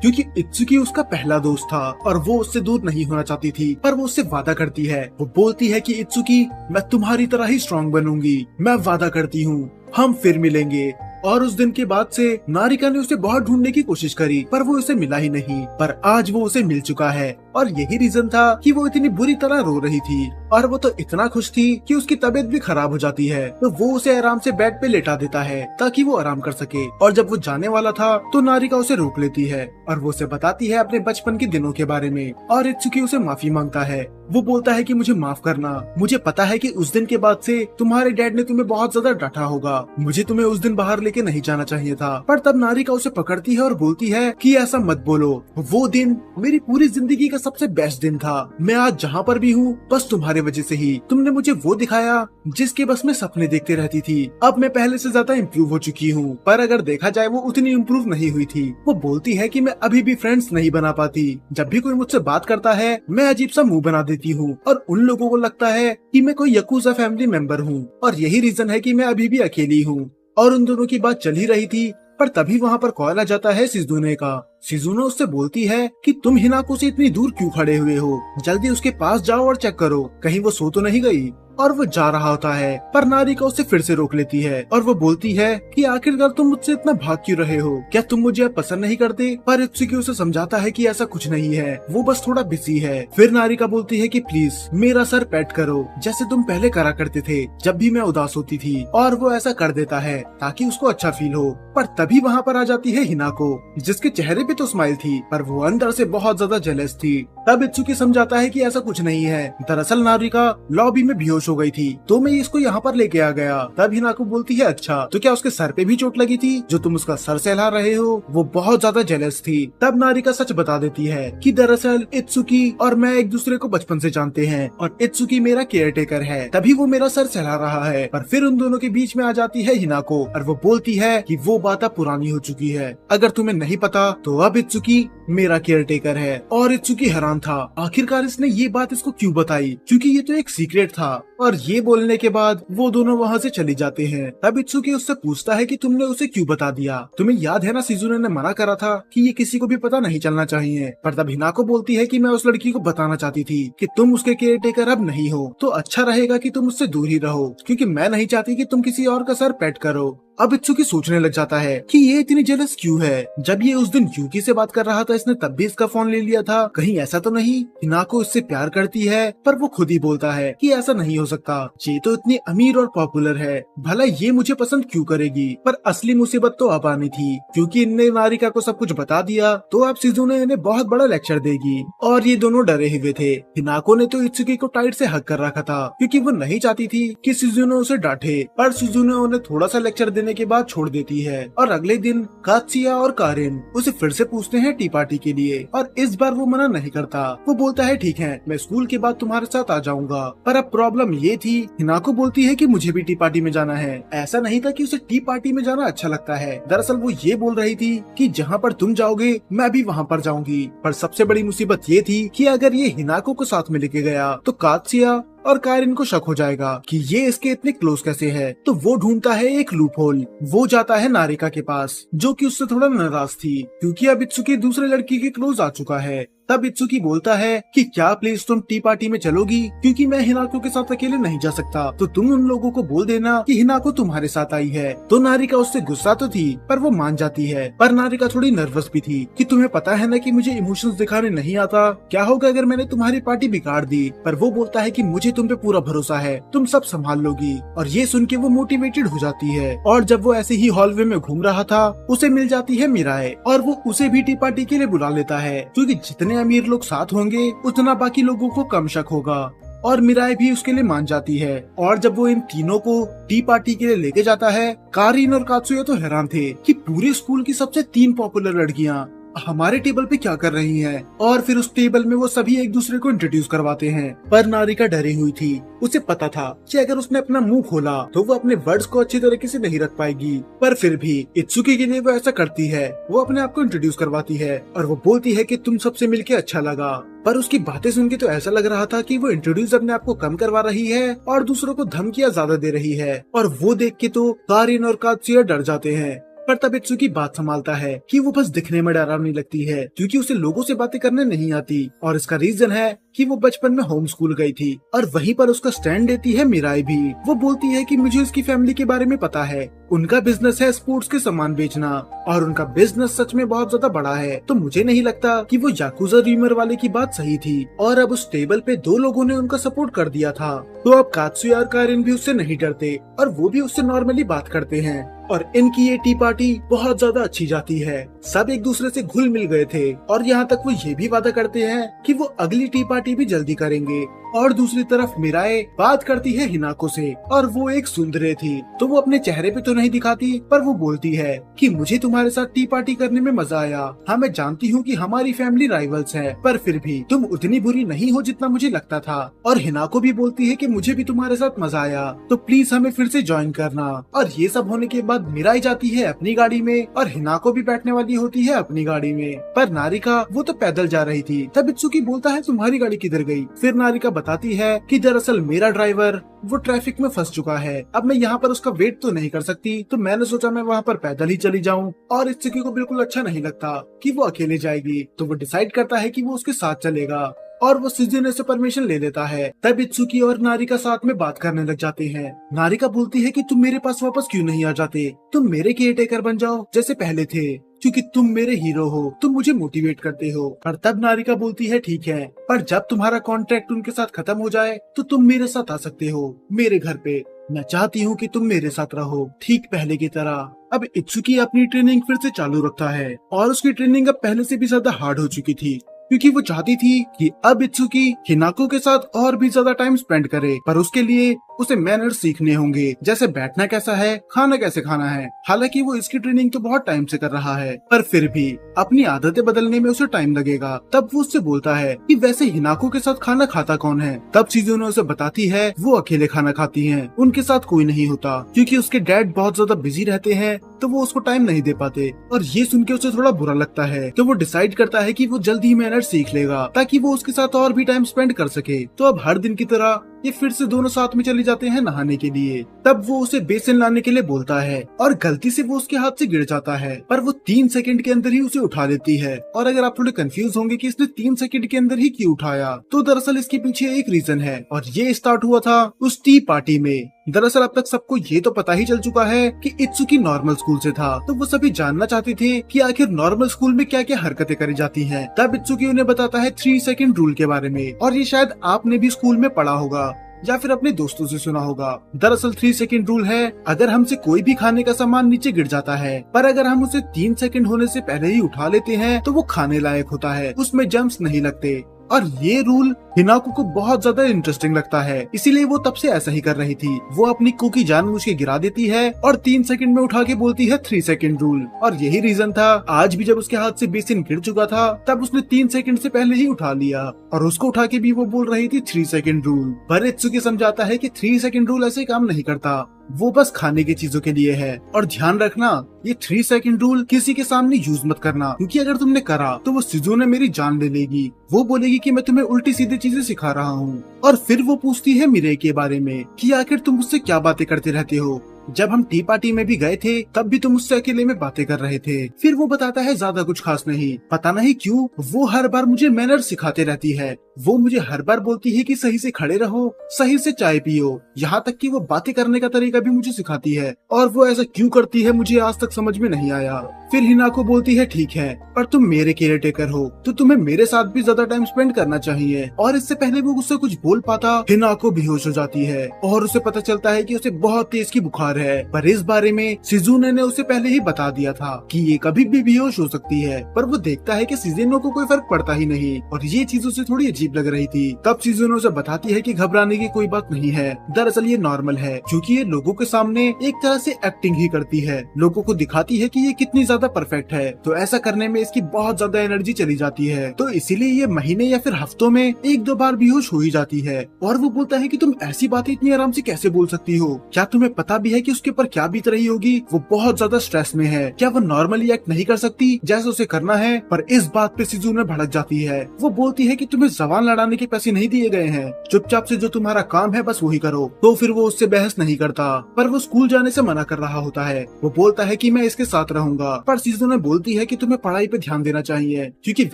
क्योंकि इत्सुकी उसका पहला दोस्त था, और वो उससे दूर नहीं होना चाहती थी। पर वो उससे वादा करती है। वो बोलती है कि इत्सुकी, मैं तुम्हारी तरह ही स्ट्रॉन्ग बनूंगी, मैं वादा करती हूँ, हम फिर मिलेंगे। और उस दिन के बाद से नारिका ने उसे बहुत ढूंढने की कोशिश करी, पर वो उसे मिला ही नहीं। पर आज वो उसे मिल चुका है, और यही रीजन था कि वो इतनी बुरी तरह रो रही थी। और वो तो इतना खुश थी कि उसकी तबीयत भी खराब हो जाती है, तो वो उसे आराम से बेड पे लेटा देता है ताकि वो आराम कर सके। और जब वो जाने वाला था तो नारिका उसे रोक लेती है, और वो उसे बताती है अपने बचपन के दिनों के बारे में। और इत्सुकी उसे माफी मांगता है। वो बोलता है कि मुझे माफ करना, मुझे पता है कि उस दिन के बाद से तुम्हारे डैड ने तुम्हें बहुत ज्यादा डांटा होगा, मुझे तुम्हें उस दिन बाहर लेके नहीं जाना चाहिए था। पर तब नारिका उसे पकड़ती है और बोलती है कि ऐसा मत बोलो, वो दिन मेरी पूरी जिंदगी का सबसे बेस्ट दिन था। मैं आज जहाँ पर भी हूँ बस तुम्हारे वजह से ही। तुमने मुझे वो दिखाया जिसके बस में सपने देखते रहती थी। अब मैं पहले से ज्यादा इम्प्रूव हो चुकी हूँ, पर अगर देखा जाए वो उतनी इम्प्रूव नहीं हुई थी। वो बोलती है कि मैं अभी भी फ्रेंड्स नहीं बना पाती। जब भी कोई मुझसे बात करता है मैं अजीब सा मुंह बना देती हूँ, और उन लोगों को लगता है कि मैं कोई यकूजा फैमिली मेंबर हूँ, और यही रीजन है कि मैं अभी भी अकेली हूँ। और उन दोनों की बात चल ही रही थी, पर तभी वहाँ पर कॉल आ जाता है शिजुने का। शिजुने उससे बोलती है कि तुम हिनाको से इतनी दूर क्यों खड़े हुए हो, जल्दी उसके पास जाओ और चेक करो कहीं वो सो तो नहीं गई। और वो जा रहा होता है, पर नारिका उसे फिर से रोक लेती है, और वो बोलती है कि आखिरकार तुम मुझसे इतना भाग क्यों रहे हो, क्या तुम मुझे अब पसंद नहीं करते। पर इत्सुकी उसे समझाता है कि ऐसा कुछ नहीं है, वो बस थोड़ा बिजी है। फिर नारिका बोलती है कि प्लीज मेरा सर पेट करो, जैसे तुम पहले करा करते थे जब भी मैं उदास होती थी। और वो ऐसा कर देता है ताकि उसको अच्छा फील हो। पर तभी वहाँ पर आ जाती है हिनाको, जिसके चेहरे पे तो स्माइल थी, पर वो अंदर से बहुत ज्यादा जेलस थी। तब इत्सुकी समझाता है कि ऐसा कुछ नहीं है, दरअसल नारिका लॉबी में बेहोश हो गई थी, तो मैं इसको यहाँ पर लेके आ गया। तब हिनाको बोलती है अच्छा, तो क्या उसके सर पे भी चोट लगी थी जो तुम उसका सर सहला रहे हो। वो बहुत ज्यादा जेलस थी। तब नारिका सच बता देती है कि दरअसल इत्सुकी और मैं एक दूसरे को बचपन से जानते हैं, और इत्सुकी मेरा केयर टेकर है, तभी वो मेरा सर सहला रहा है। पर फिर उन दोनों के बीच में आ जाती है हिनाको, और वो बोलती है कि वो बात अब पुरानी हो चुकी है, अगर तुम्हें नहीं पता तो अब इत्सुकी मेरा केयर टेकर है। और इत्सुकी हैरान था आखिरकार इसने ये बात इसको क्यों बताई, क्योंकि ये तो एक सीक्रेट था। और ये बोलने के बाद वो दोनों वहाँ से चले जाते हैं। तब इत्सुकी उससे पूछता है कि तुमने उसे क्यों बता दिया, तुम्हें याद है ना शिजुने ने मना करा था कि ये किसी को भी पता नहीं चलना चाहिए। पर तब हिनाको बोलती है कि मैं उस लड़की को बताना चाहती थी कि तुम उसके केयर टेकर अब नहीं हो, तो अच्छा रहेगा कि तुम उससे दूर ही रहो, क्योंकि मैं नहीं चाहती कि तुम किसी और का सर पेट करो। अब इत्सुकी सोचने लग जाता है कि ये इतनी जेलस क्यों है। जब ये उस दिन यूकी से बात कर रहा था इसने तब भी इसका फोन ले लिया था, कहीं ऐसा तो नहीं हिनाको इससे प्यार करती है। पर वो खुद ही बोलता है कि ऐसा नहीं हो सकता, ये तो इतनी अमीर और पॉपुलर है, भला ये मुझे पसंद क्यों करेगी। पर असली मुसीबत तो अब आनी थी, क्योंकि इनने नारिका को सब कुछ बता दिया तो अब शिजुने इन्हें बहुत बड़ा लेक्चर देगी। और ये दोनों डरे हुए थे। हिनाको ने तो इत्सुकी को टाइट से हक कर रखा था, क्योंकि वो नहीं चाहती थी कि शिजुने उसे डांटे, पर शिजुने उन्हें थोड़ा सा लेक्चर देने के बाद छोड़ देती है। और अगले दिन कात्सुया और कारिन उसे फिर से पूछते हैं टी पार्टी के लिए, और इस बार वो मना नहीं करता। वो बोलता है ठीक है, मैं स्कूल के बाद तुम्हारे साथ आ जाऊंगा। पर अब प्रॉब्लम ये थी, हिनाको बोलती है कि मुझे भी टी पार्टी में जाना है। ऐसा नहीं था कि उसे टी पार्टी में जाना अच्छा लगता है, दरअसल वो ये बोल रही थी कि जहाँ पर तुम जाओगे मैं भी वहाँ पर जाऊंगी। पर सबसे बड़ी मुसीबत ये थी कि अगर ये हिनाको को साथ में लेके गया तो कात्सुया और कारिन को शक हो जाएगा कि ये इसके इतने क्लोज कैसे है। तो वो ढूंढता है एक लूप होल। वो जाता है नारिका के पास, जो कि उससे थोड़ा नाराज थी, क्योंकि अब इत्सुकी दूसरे लड़की के क्लोज आ चुका है। तब इत्सुकी बोलता है कि क्या प्लीज तुम टी पार्टी में चलोगी, क्योंकि मैं हिनाको के साथ अकेले नहीं जा सकता, तो तुम उन लोगों को बोल देना कि हिनाको तुम्हारे साथ आई है। तो नारिका उससे गुस्सा तो थी, पर वो मान जाती है। पर नारिका थोड़ी नर्वस भी थी कि तुम्हें पता है ना कि मुझे इमोशंस दिखाने नहीं आता, क्या होगा अगर मैंने तुम्हारी पार्टी बिगाड़ दी। पर वो बोलता है कि मुझे तुम पे पूरा भरोसा है, तुम सब संभाल लोगी। और ये सुन के वो मोटिवेटेड हो जाती है। और जब वो ऐसे ही हॉलवे में घूम रहा था, उसे मिल जाती है मिराए, और वो उसे भी टी पार्टी के लिए बुला लेता है, क्योंकि जितने अमीर लोग साथ होंगे उतना बाकी लोगों को कम शक होगा। और मिराए भी उसके लिए मान जाती है। और जब वो इन तीनों को टी पार्टी के लिए लेके जाता है, कारिन और कात्सुया तो हैरान थे कि पूरे स्कूल की सबसे 3 पॉपुलर लड़कियां हमारे टेबल पे क्या कर रही हैं। और फिर उस टेबल में वो सभी एक दूसरे को इंट्रोड्यूस करवाते हैं। पर नारिका डरी हुई थी, उसे पता था कि अगर उसने अपना मुंह खोला तो वो अपने वर्ड्स को अच्छी तरीके से नहीं रख पाएगी। पर फिर भी इत्सुकी के लिए वो ऐसा करती है, वो अपने आप को इंट्रोड्यूस करवाती है और वो बोलती है कि तुम सबसे मिलके अच्छा लगा। पर उसकी बातें सुन के तो ऐसा लग रहा था कि वो इंट्रोड्यूस अपने आप को कम करवा रही है और दूसरों को धमकियां ज्यादा दे रही है। और वो देख के तो कारिन और कात्सुया डर जाते हैं। पर तब इत्सुकी बात संभालता है कि वो बस दिखने में डरावनी लगती है, क्योंकि उसे लोगों से बातें करने नहीं आती। और इसका रीजन है कि वो बचपन में होम स्कूल गई थी। और वहीं पर उसका स्टैंड लेती है मिराई भी। वो बोलती है कि मुझे उसकी फैमिली के बारे में पता है, उनका बिजनेस है स्पोर्ट्स के सामान बेचना, और उनका बिजनेस सच में बहुत ज्यादा बड़ा है। तो मुझे नहीं लगता कि वो याकुजा रीमर वाले की बात सही थी। और अब उस टेबल पे 2 लोगों ने उनका सपोर्ट कर दिया था। तो अब कात्सुया और कारिन भी उससे नहीं डरते, और वो भी उससे नॉर्मली बात करते हैं। और इनकी ये टी पार्टी बहुत ज्यादा अच्छी जाती है। सब एक दूसरे से घुल मिल गए थे, और यहाँ तक वो ये भी वादा करते हैं कि वो अगली टी पार्टी भी जल्दी करेंगे। और दूसरी तरफ मिराए बात करती है हिनाको से, और वो एक सुंदरे थी, तो वो अपने चेहरे पे तो नहीं दिखाती, पर वो बोलती है कि मुझे तुम्हारे साथ टी पार्टी करने में मजा आया। हाँ, मैं जानती हूँ कि हमारी फैमिली राइवल्स है, पर फिर भी तुम उतनी बुरी नहीं हो जितना मुझे लगता था। और हिनाको भी बोलती है कि मुझे भी तुम्हारे साथ मजा आया, तो प्लीज हमें फिर से ज्वाइन करना। और ये सब होने के बाद मिराई जाती है अपनी गाड़ी में, और हिनाको भी बैठने वाली होती है अपनी गाड़ी में। पर नारिका वो तो पैदल जा रही थी। तब इत्सुकी बोलता है तुम्हारी गाड़ी किधर गई। फिर नारिका बताती है कि दरअसल मेरा ड्राइवर वो ट्रैफिक में फंस चुका है, अब मैं यहाँ पर उसका वेट तो नहीं कर सकती, तो मैंने सोचा मैं वहाँ पर पैदल ही चली जाऊँ। और इत्सुकी को बिल्कुल अच्छा नहीं लगता कि वो अकेले जाएगी, तो वो डिसाइड करता है कि वो उसके साथ चलेगा। और वो शिजुने से परमिशन ले लेता है। तब इत्सुकी और नारिका साथ में बात करने लग जाते हैं। नारिका बोलती है कि तुम मेरे पास वापस क्यों नहीं आ जाते, तुम मेरे केयरटेकर बन जाओ जैसे पहले थे, क्योंकि तुम मेरे हीरो हो, तुम मुझे मोटिवेट करते हो। और तब नारिका बोलती है ठीक है, पर जब तुम्हारा कॉन्ट्रैक्ट उनके साथ खत्म हो जाए तो तुम मेरे साथ आ सकते हो मेरे घर पे। मैं चाहती हूँ कि तुम मेरे साथ रहो ठीक पहले की तरह। अब इत्सुकी अपनी ट्रेनिंग फिर से चालू रखता है, और उसकी ट्रेनिंग अब पहले से भी ज्यादा हार्ड हो चुकी थी, क्योंकि वो चाहती थी कि अब इत्सुकी हिनाको के साथ और भी ज्यादा टाइम स्पेंड करे। पर उसके लिए उसे मैनर्स सीखने होंगे, जैसे बैठना कैसा है, खाना कैसे खाना है। हालांकि वो इसकी ट्रेनिंग तो बहुत टाइम से कर रहा है, पर फिर भी अपनी आदतें बदलने में उसे टाइम लगेगा। तब वो उससे बोलता है कि वैसे हिनाको के साथ खाना खाता कौन है। तब शिजुने उसे बताती है वो अकेले खाना खाती है, उनके साथ कोई नहीं होता, क्योंकि उसके डैड बहुत ज्यादा बिजी रहते हैं, तो वो उसको टाइम नहीं दे पाते। और ये सुन के उसे थोड़ा बुरा लगता है, तो वो डिसाइड करता है कि वो जल्द ही मैनर्स सीख लेगा, ताकि वो उसके साथ और भी टाइम स्पेंड कर सके। तो अब हर दिन की तरह ये फिर से दोनों साथ में चले जाते हैं नहाने के लिए। तब वो उसे बेसिन लाने के लिए बोलता है, और गलती से वो उसके हाथ से गिर जाता है, पर वो 3 सेकंड के अंदर ही उसे उठा लेती है। और अगर आप थोड़े कंफ्यूज होंगे कि इसने 3 सेकंड के अंदर ही क्यों उठाया, तो दरअसल इसके पीछे एक रीजन है, और ये स्टार्ट हुआ था उस टी पार्टी में। दरअसल अब तक सबको ये तो पता ही चल चुका है कि इत्सुकी नॉर्मल स्कूल से था, तो वो सभी जानना चाहते थे कि आखिर नॉर्मल स्कूल में क्या क्या हरकतें करी जाती हैं। तब इत्सुकी उन्हें बताता है 3 सेकंड रूल के बारे में, और ये शायद आपने भी स्कूल में पढ़ा होगा। या फिर अपने दोस्तों से सुना होगा। दरअसल 3 सेकंड रूल है, अगर हमसे कोई भी खाने का सामान नीचे गिर जाता है पर अगर हम उसे 3 सेकंड होने से पहले ही उठा लेते हैं तो वो खाने लायक होता है, उसमें जम्स नहीं लगते। और ये रूल हिनाको को बहुत ज्यादा इंटरेस्टिंग लगता है, इसीलिए वो तब से ऐसा ही कर रही थी। वो अपनी कुकी जानबूझ के गिरा देती है और 3 सेकंड में उठा के बोलती है 3 सेकंड रूल। और यही रीजन था, आज भी जब उसके हाथ से बेसिन गिर चुका था तब उसने 3 सेकंड से पहले ही उठा लिया और उसको उठा के भी वो बोल रही थी 3 सेकंड रूल। पर इत्सुकी समझाता है कि 3 सेकंड रूल ऐसे काम नहीं करता, वो बस खाने की चीजों के लिए है। और ध्यान रखना, ये 3 सेकंड रूल किसी के सामने यूज मत करना, क्योंकि अगर तुमने करा तो वो शिजुने मेरी जान ले लेगी। वो बोलेगी कि मैं तुम्हें उल्टी सीधी चीजें सिखा रहा हूँ। और फिर वो पूछती है मिरे के बारे में कि आखिर तुम मुझसे क्या बातें करते रहते हो। जब हम टी पार्टी में भी गए थे तब भी तुम मुझसे अकेले में बातें कर रहे थे। फिर वो बताता है ज्यादा कुछ खास नहीं, पता नहीं क्यों वो हर बार मुझे मैनर सिखाते रहती है। वो मुझे हर बार बोलती है कि सही से खड़े रहो, सही से चाय पियो, यहाँ तक कि वो बातें करने का तरीका भी मुझे सिखाती है। और वो ऐसा क्यों करती है मुझे आज तक समझ में नहीं आया। फिर हिनाको बोलती है ठीक है, पर तुम मेरे केयर टेकर हो तो तुम्हें मेरे साथ भी ज्यादा टाइम स्पेंड करना चाहिए। और इससे पहले वो उससे कुछ बोल पाता, हिनाको बेहोश हो जाती है और उसे पता चलता है कि उसे बहुत तेज की बुखार है। पर इस बारे में शिजुने ने उसे पहले ही बता दिया था कि ये कभी भी बेहोश हो सकती है। पर वो देखता है कि शिजुने को कोई फर्क पड़ता ही नहीं और ये चीज उसे थोड़ी अजीब लग रही थी। तब शिजुने उसे बताती है कि घबराने की कोई बात नहीं है, दरअसल ये नॉर्मल है, क्योंकि ये लोगों के सामने एक तरह से एक्टिंग ही करती है, लोगों को दिखाती है कि ये कितनी ज्यादा परफेक्ट है। तो ऐसा करने में इसकी बहुत ज्यादा एनर्जी चली जाती है, तो इसीलिए ये महीने या फिर हफ्तों में 1-2 बार बेहोश हो ही जाती है। और वो बोलता है कि तुम ऐसी बातें इतनी आराम से कैसे बोल सकती हो, क्या तुम्हें पता भी है कि उसके ऊपर क्या बीत रही होगी। वो बहुत ज्यादा स्ट्रेस में है, क्या वो नॉर्मली एक्ट नहीं कर सकती जैसे उसे करना है। पर इस बात पे शिजुने भड़क जाती है। वो बोलती है कि तुम्हें जबान लड़ाने के पैसे नहीं दिए गए हैं, चुपचाप से जो तुम्हारा काम है बस वही करो। तो फिर वो उससे बहस नहीं करता, पर वो स्कूल जाने से मना कर रहा होता है। वो बोलता है कि मैं इसके साथ रहूंगा, पर शिजुने बोलती है कि तुम्हें पढ़ाई पे ध्यान देना चाहिए, क्योंकि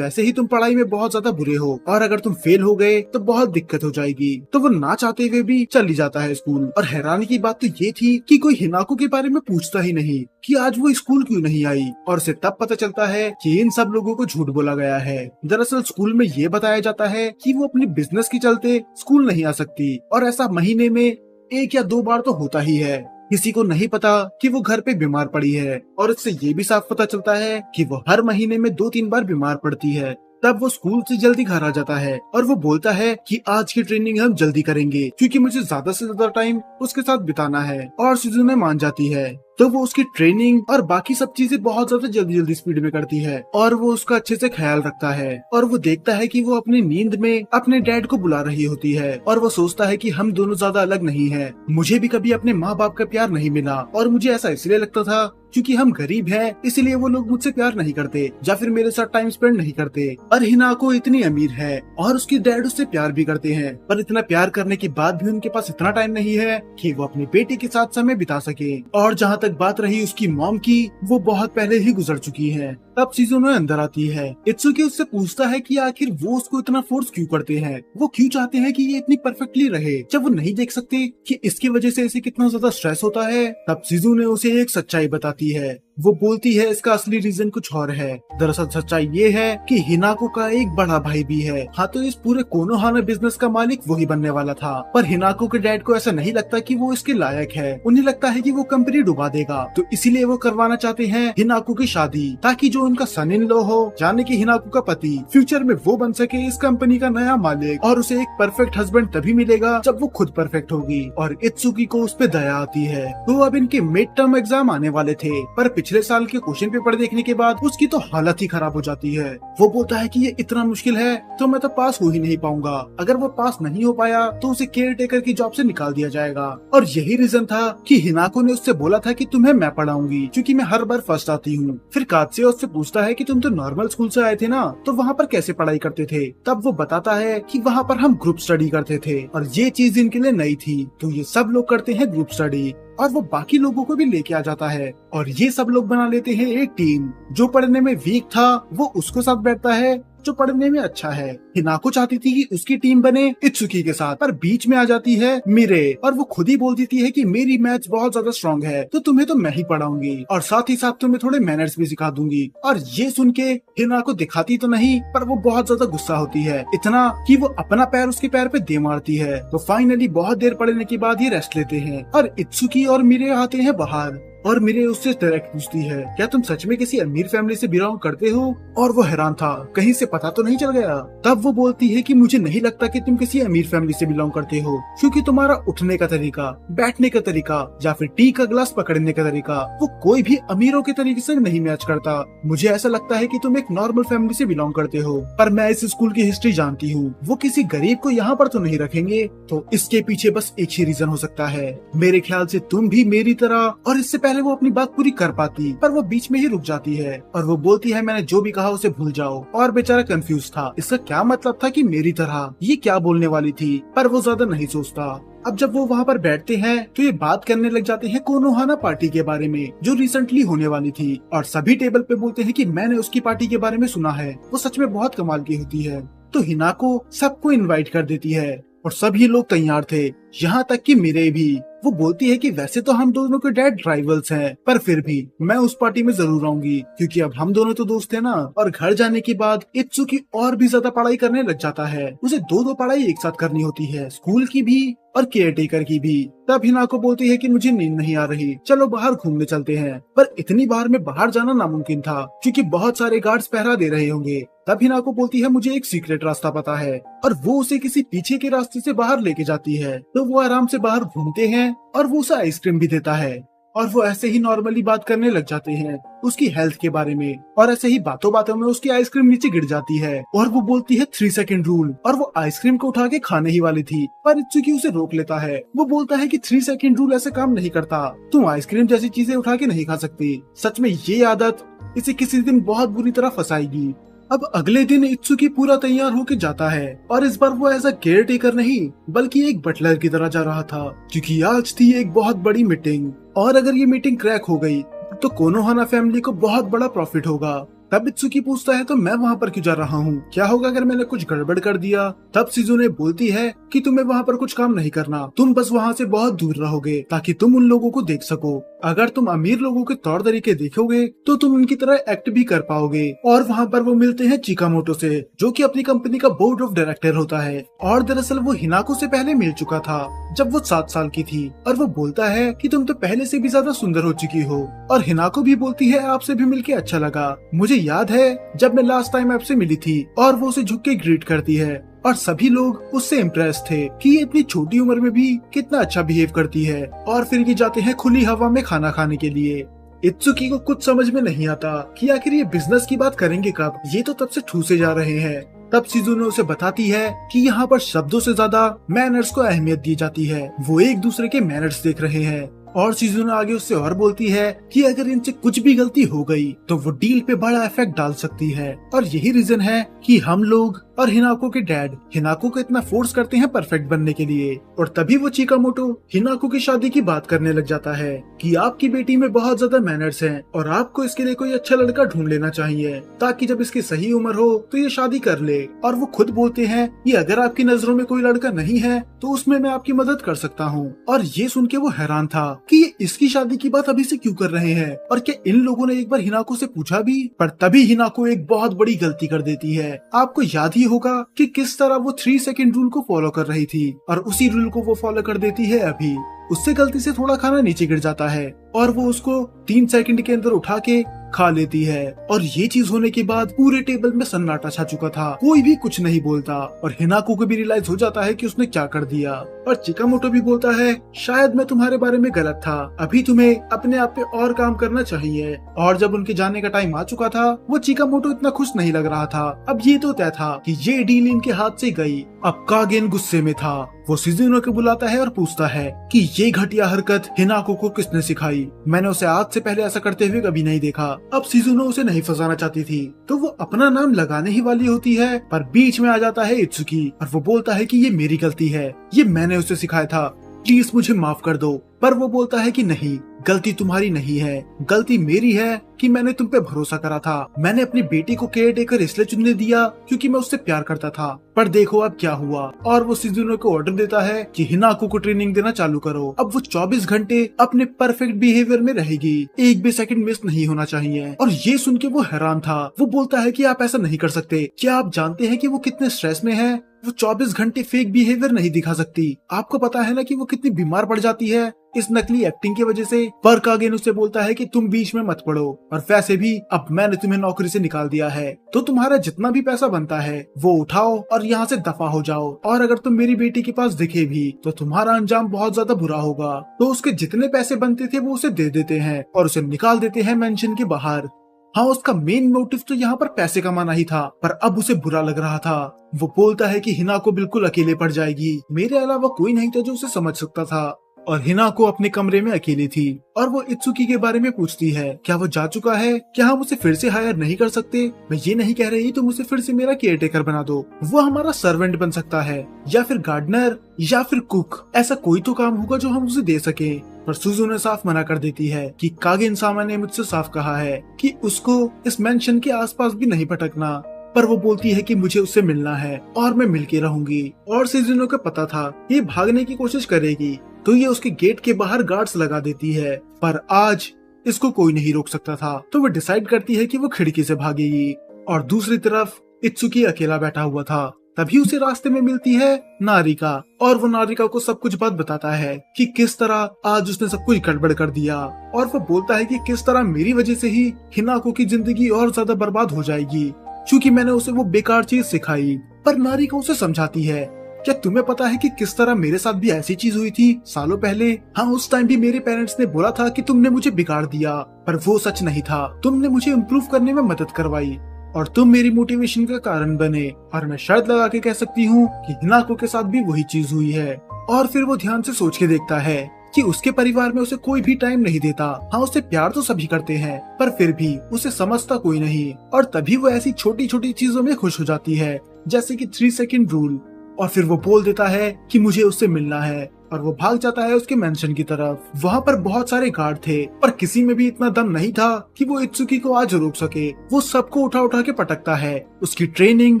वैसे ही तुम पढ़ाई में बहुत ज्यादा बुरे हो और अगर तुम फेल हो गए तो बहुत दिक्कत हो जाएगी। तो वो ना चाहते हुए भी चली जाता है स्कूल। और हैरानी की बात तो ये थी कि कोई हिनाको के बारे में पूछता ही नहीं कि आज वो स्कूल क्यों नहीं आई। और उसे तब पता चलता है कि इन सब लोगों को झूठ बोला गया है। दरअसल स्कूल में ये बताया जाता है कि वो अपनी बिजनेस के चलते स्कूल नहीं आ सकती, और ऐसा महीने में 1 या 2 बार तो होता ही है। किसी को नहीं पता कि वो घर पे बीमार पड़ी है, और इससे ये भी साफ पता चलता है कि वो हर महीने में 2-3 बार बीमार पड़ती है। तब वो स्कूल से जल्दी घर आ जाता है और वो बोलता है कि आज की ट्रेनिंग हम जल्दी करेंगे, क्योंकि मुझे ज्यादा से ज्यादा टाइम उसके साथ बिताना है। और शिजुने मान जाती है, तो वो उसकी ट्रेनिंग और बाकी सब चीजें बहुत ज्यादा जल्दी स्पीड में करती है और वो उसका अच्छे से ख्याल रखता है। और वो देखता है कि वो अपनी नींद में अपने डैड को बुला रही होती है और वो सोचता है कि हम दोनों ज्यादा अलग नहीं है, मुझे भी कभी अपने माँ बाप का प्यार नहीं मिला और मुझे ऐसा इसलिए लगता था क्योंकि हम गरीब हैं, इसलिए वो लोग मुझसे प्यार नहीं करते या फिर मेरे साथ टाइम स्पेंड नहीं करते। और हिनाको इतनी अमीर है और उसके डैड उससे प्यार भी करते हैं, पर इतना प्यार करने के बाद भी उनके पास इतना टाइम नहीं है कि वो अपनी बेटी के साथ समय बिता सके। और जहाँ तक बात रही उसकी मॉम की, वो बहुत पहले ही गुजर चुकी है। तब शिजुने अंदर आती है। इत्सुकी उससे पूछता है कि आखिर वो उसको इतना फोर्स क्यों करते हैं, वो क्यों चाहते हैं कि ये इतनी परफेक्टली रहे, जब वो नहीं देख सकते कि इसकी वजह से इसे कितना ज्यादा स्ट्रेस होता है। तब शिजुने उसे एक सच्चाई बताती है। वो बोलती है इसका असली रीजन कुछ और है। दरअसल सच्चाई ये है कि हिनाको का एक बड़ा भाई भी है। हाँ, तो इस पूरे कोनोहाना बिजनेस का मालिक वही बनने वाला था, पर हिनाको के डैड को ऐसा नहीं लगता कि वो इसके लायक है। उन्हें लगता है कि वो कंपनी डुबा देगा, तो इसीलिए वो करवाना चाहते हैं हिनाको की शादी, ताकि जो उनका सन इन लॉ हो, यानी कि हिनाको का पति, फ्यूचर में वो बन सके इस कंपनी का नया मालिक। और उसे एक परफेक्ट हस्बैंड तभी मिलेगा जब वो खुद परफेक्ट होगी। और इत्सुकी को उस पे दया आती है। तो अब इनके मिड टर्म एग्जाम आने वाले थे, पर पिछले साल के क्वेश्चन पेपर देखने के बाद उसकी तो हालत ही खराब हो जाती है। वो बोलता है कि ये इतना मुश्किल है तो मैं तो पास हो ही नहीं पाऊंगा। अगर वो पास नहीं हो पाया तो उसे केयर टेकर की जॉब से निकाल दिया जाएगा। और यही रीजन था कि हिनाको ने उससे बोला था कि तुम्हें मैं पढ़ाऊंगी, क्योंकि मैं हर बार फर्स्ट आती हूँ। फिर कात्से उससे पूछता है कि तुम तो नॉर्मल स्कूल से आए थे ना, तो वहाँ पर कैसे पढ़ाई करते थे। तब वो बताता है कि वहाँ पर हम ग्रुप स्टडी करते थे और ये चीज इनके लिए नई थी, तो ये सब लोग करते हैं ग्रुप स्टडी। और वो बाकी लोगों को भी लेके आ जाता है और ये सब लोग बना लेते हैं एक टीम। जो पढ़ने में वीक था वो उसको साथ बैठता है जो पढ़ने में अच्छा है। हिनाको चाहती थी कि उसकी टीम बने इत्सुकी के साथ, पर बीच में आ जाती है मिरे और वो खुद ही बोल देती है कि मेरी मैथ्स बहुत ज्यादा स्ट्रांग है, तो तुम्हें तो मैं ही पढ़ाऊंगी और साथ ही साथ तुम्हें थोड़े मैनर्स भी सिखा दूंगी। और ये सुन के हिनाको दिखाती तो नहीं, पर वो बहुत ज्यादा गुस्सा होती है, इतना कि वो अपना पैर उसके पैर पे दे मारती है। तो फाइनली बहुत देर पढ़ने के बाद ये रेस्ट लेते हैं और इत्सुकी और मिरे आते हैं बाहर और मिरे उससे डायरेक्ट पूछती है, क्या तुम सच में किसी अमीर फैमिली से बिलोंग करते हो? और वो हैरान था, कहीं से पता तो नहीं चल गया। तब वो बोलती है कि मुझे नहीं लगता कि तुम किसी अमीर फैमिली से बिलोंग करते हो, क्योंकि तुम्हारा उठने का तरीका, बैठने का तरीका या फिर टी का ग्लास पकड़ने का तरीका वो कोई भी अमीरों के तरीके से नहीं मैच करता। मुझे ऐसा लगता है कि तुम एक नॉर्मल फैमिली से बिलोंग करते हो। पर मैं इस स्कूल की हिस्ट्री जानती हूँ, वो किसी गरीब को यहाँ पर तो नहीं रखेंगे। तो इसके पीछे बस एक ही रीजन हो सकता है, मेरे ख्याल से तुम भी मेरी तरह। और इससे पहले वो अपनी बात पूरी कर पाती, पर वो बीच में ही रुक जाती है और वो बोलती है, मैंने जो भी कहा उसे भूल जाओ। और बेचारा कंफ्यूज था, इसका क्या मतलब था कि मेरी तरह ये क्या बोलने वाली थी, पर वो ज्यादा नहीं सोचता। अब जब वो वहाँ पर बैठते हैं तो ये बात करने लग जाते हैं कोनोहाना पार्टी के बारे में, जो रिसेंटली होने वाली थी। और सभी टेबल पे बोलते हैं कि मैंने उसकी पार्टी के बारे में सुना है, वो सच में बहुत कमाल की होती है। तो हिनाको सबको इनवाइट कर देती है और सभी लोग तैयार थे, यहाँ तक कि मिरे भी। वो बोलती है कि वैसे तो हम दोनों के डैड राइवल्स हैं, पर फिर भी मैं उस पार्टी में जरूर आऊंगी, क्योंकि अब हम दोनों तो दोस्त हैं ना। और घर जाने के बाद इत्सुकी और भी ज्यादा पढ़ाई करने लग जाता है, उसे दो पढ़ाई एक साथ करनी होती है, स्कूल की भी और केयर टेकर की भी। तब हिनाको बोलती है कि मुझे नींद नहीं आ रही, चलो बाहर घूमने चलते हैं। पर इतनी बार में बाहर जाना नामुमकिन था, क्योंकि बहुत सारे गार्ड्स पहरा दे रहे होंगे। तब हिनाको बोलती है, मुझे एक सीक्रेट रास्ता पता है, और वो उसे किसी पीछे के रास्ते से बाहर लेके जाती है। तो वो आराम से बाहर घूमते हैं और वो उसे आइसक्रीम भी देता है। और वो ऐसे ही नॉर्मली बात करने लग जाते हैं उसकी हेल्थ के बारे में। और ऐसे ही बातों बातों में उसकी आइसक्रीम नीचे गिर जाती है और वो बोलती है 3 सेकंड रूल, और वो आइसक्रीम को उठा के खाने ही वाली थी, पर इत्सुकी उसे रोक लेता है। वो बोलता है कि 3 सेकंड रूल ऐसे काम नहीं करता, तुम आइसक्रीम जैसी चीजें उठा के नहीं खा सकती। सच में ये आदत इसे किसी दिन बहुत बुरी तरह फंसाएगी। अब अगले दिन इत्सुकी पूरा तैयार होके जाता है, और इस बार वो एज अ केयर टेकर नहीं बल्कि एक बटलर की तरह जा रहा था, क्योंकि आज थी एक बहुत बड़ी मीटिंग। और अगर ये मीटिंग क्रैक हो गई तो कोनोहाना फैमिली को बहुत बड़ा प्रॉफिट होगा। तब इत्सुकी पूछता है, तो मैं वहाँ पर क्यों जा रहा हूँ, क्या होगा अगर मैंने कुछ गड़बड़ कर दिया? तब शिजुने बोलती है कि तुम्हें वहाँ पर कुछ काम नहीं करना, तुम बस वहाँ से बहुत दूर रहोगे ताकि तुम उन लोगों को देख सको। अगर तुम अमीर लोगों के तौर तरीके देखोगे तो तुम उनकी तरह एक्ट भी कर पाओगे। और वहाँ पर वो मिलते हैं चिकामोटो से, जो कि अपनी कंपनी का बोर्ड ऑफ डायरेक्टर होता है। और दरअसल वो हिनाको से पहले मिल चुका था जब वो 7 साल की थी। और वो बोलता है कि तुम तो पहले से भी ज्यादा सुंदर हो चुकी हो। और हिनाको भी बोलती है, आपसे भी मिलके अच्छा लगा, मुझे याद है जब मैं लास्ट टाइम आपसे मिली थी। और वो उसे झुक के ग्रीट करती है और सभी लोग उससे इम्प्रेस थे कि ये इतनी छोटी उम्र में भी कितना अच्छा बिहेव करती है। और फिर ये जाते हैं खुली हवा में खाना खाने के लिए। इत्सुकी को कुछ समझ में नहीं आता कि आखिर ये बिजनेस की बात करेंगे कब, ये तो तब से ठूसे जा रहे हैं। तब शिजुने उसे बताती है कि यहाँ पर शब्दों से ज्यादा मैनर्स को अहमियत दी जाती है, वो एक दूसरे के मैनर्स देख रहे हैं। और शिजुने आगे उससे और बोलती है कि अगर इनसे कुछ भी गलती हो गई तो वो डील पे बड़ा इफेक्ट डाल सकती है। और यही रीजन है कि हम लोग और हिनाको के डैड हिनाको को इतना फोर्स करते हैं परफेक्ट बनने के लिए। और तभी वो चिकामोटो हिनाको की शादी की बात करने लग जाता है कि आपकी बेटी में बहुत ज्यादा मैनर्स हैं और आपको इसके लिए कोई अच्छा लड़का ढूंढ लेना चाहिए, ताकि जब इसकी सही उम्र हो तो ये शादी कर ले। और वो खुद बोलते हैं कि अगर आपकी नजरों में कोई लड़का नहीं है तो उसमें मैं आपकी मदद कर सकता हूँ। और ये सुन के वो हैरान था कि ये इसकी शादी की बात अभी से क्यों कर रहे हैं, और क्या इन लोगों ने एक बार हिनाको से पूछा भी? पर तभी हिनाको एक बहुत बड़ी गलती कर देती है। आपको याद ही होगा कि किस तरह वो 3 सेकंड रूल को फॉलो कर रही थी, और उसी रूल को वो फॉलो कर देती है अभी। उससे गलती से थोड़ा खाना नीचे गिर जाता है और वो उसको 3 सेकंड के अंदर उठा के खा लेती है। और ये चीज होने के बाद पूरे टेबल में सन्नाटा छा चुका था, कोई भी कुछ नहीं बोलता। और हिनाको को भी रियलाइज हो जाता है कि उसने क्या कर दिया। और चिकामोटो भी बोलता है, शायद मैं तुम्हारे बारे में गलत था, अभी तुम्हें अपने आप पे और काम करना चाहिए। और जब उनके जाने का टाइम आ चुका था, वो चिकामोटो इतना खुश नहीं लग रहा था। अब ये तो तय था कि ये डील इनके हाथ से गई। अब कागेन गुस्से में था, वो शिजुने को बुलाता है और पूछता है कि ये घटिया हरकत हिनाको को किसने सिखाई, मैंने उसे आज से पहले ऐसा करते हुए कभी नहीं देखा। अब शिजुने उसे नहीं फंसाना चाहती थी तो वो अपना नाम लगाने ही वाली होती है, पर बीच में आ जाता है इत्सुकी और वो बोलता है कि ये मेरी गलती है, ये मैंने उसे सिखाया था, प्लीज मुझे माफ कर दो। पर वो बोलता है कि नहीं, गलती तुम्हारी नहीं है, गलती मेरी है कि मैंने तुम पे भरोसा करा था। मैंने अपनी बेटी को केयर टेकर इसलिए चुनने दिया क्योंकि मैं उससे प्यार करता था। पर देखो अब क्या हुआ। और वो शिजुने को ऑर्डर देता है कि हिनाको को ट्रेनिंग देना चालू करो। अब वो 24 घंटे अपने परफेक्ट बिहेवियर में रहेगी, एक भी सेकंड मिस नहीं होना चाहिए। और ये सुन के वो हैरान था। वो बोलता है कि आप ऐसा नहीं कर सकते। क्या आप जानते हैं कि वो कितने स्ट्रेस में है? वो 24 घंटे फेक बिहेवियर नहीं दिखा सकती। आपको पता है ना कि वो कितनी बीमार पड़ जाती है इस नकली एक्टिंग की वजह से। पर कागेन उससे बोलता है कि तुम बीच में मत पड़ो, और वैसे भी अब मैंने तुम्हें नौकरी से निकाल दिया है, तो तुम्हारा जितना भी पैसा बनता है वो उठाओ और यहाँ से दफा हो जाओ। और अगर तुम मेरी बेटी के पास दिखे भी तो तुम्हारा अंजाम बहुत ज्यादा बुरा होगा। तो उसके जितने पैसे बनते थे वो उसे दे देते हैं और उसे निकाल देते हैं मेंशन के बाहर। हाँ, उसका मेन मोटिव तो यहाँ पर पैसे कमाना ही था, पर अब उसे बुरा लग रहा था। वो बोलता है कि हिनाको बिल्कुल अकेले पड़ जाएगी, मेरे अलावा कोई नहीं था जो उसे समझ सकता था। और हिनाको अपने कमरे में अकेली थी और वो इत्सुकी के बारे में पूछती है, क्या वो जा चुका है? क्या हम उसे फिर से हायर नहीं कर सकते? मैं ये नहीं कह रही तुम उसे फिर से मेरा केयर टेकर बना दो, वो हमारा सर्वेंट बन सकता है, या फिर गार्डनर, या फिर कुक। ऐसा कोई तो काम होगा जो हम उसे दे सके। पर सुजुने साफ मना कर देती है कि कागेन सामा ने मुझसे साफ कहा है कि उसको इस मेंशन के आसपास भी नहीं भटकना। पर वो बोलती है कि मुझे उससे मिलना है और मैं मिलके रहूंगी। और शिजुनो को पता था ये भागने की कोशिश करेगी, तो ये उसके गेट के बाहर गार्ड्स लगा देती है। पर आज इसको कोई नहीं रोक सकता था, तो वो डिसाइड करती है कि वो खिड़की से भागेगी। और दूसरी तरफ इत्सुकी अकेला बैठा हुआ था। तभी उसे रास्ते में मिलती है नारिका, और वो नारिका को सब कुछ बात बताता है कि किस तरह आज उसने सब कुछ गड़बड़ कर दिया। और वो बोलता है कि किस तरह मेरी वजह से ही हिनाको की जिंदगी और ज्यादा बर्बाद हो जाएगी, क्योंकि मैंने उसे वो बेकार चीज सिखाई। पर नारिका उसे समझाती है, क्या तुम्हें पता है कि किस तरह मेरे साथ भी ऐसी चीज हुई थी सालों पहले? हाँ, उस टाइम भी मेरे पेरेंट्स ने बोला था कि तुमने मुझे बिगाड़ दिया, पर वो सच नहीं था। तुमने मुझे इम्प्रूव करने में मदद करवाई और तुम मेरी मोटिवेशन का कारण बने। और मैं शर्त लगा के कह सकती हूँ कि हिनाको के साथ भी वही चीज हुई है। और फिर वो ध्यान से सोच के देखता है कि उसके परिवार में उसे कोई भी टाइम नहीं देता। हाँ, उसे प्यार तो सभी करते हैं, पर फिर भी उसे समझता कोई नहीं। और तभी वो ऐसी छोटी छोटी चीजों में खुश हो जाती है, जैसे कि 3 सेकंड रूल। और फिर वो बोल देता है कि मुझे उससे मिलना है, और वो भाग जाता है उसके मेंशन की तरफ। वहाँ पर बहुत सारे गार्ड थे, पर किसी में भी इतना दम नहीं था कि वो इत्सुकी को आज रोक सके। वो सबको उठा उठा के पटकता है। उसकी ट्रेनिंग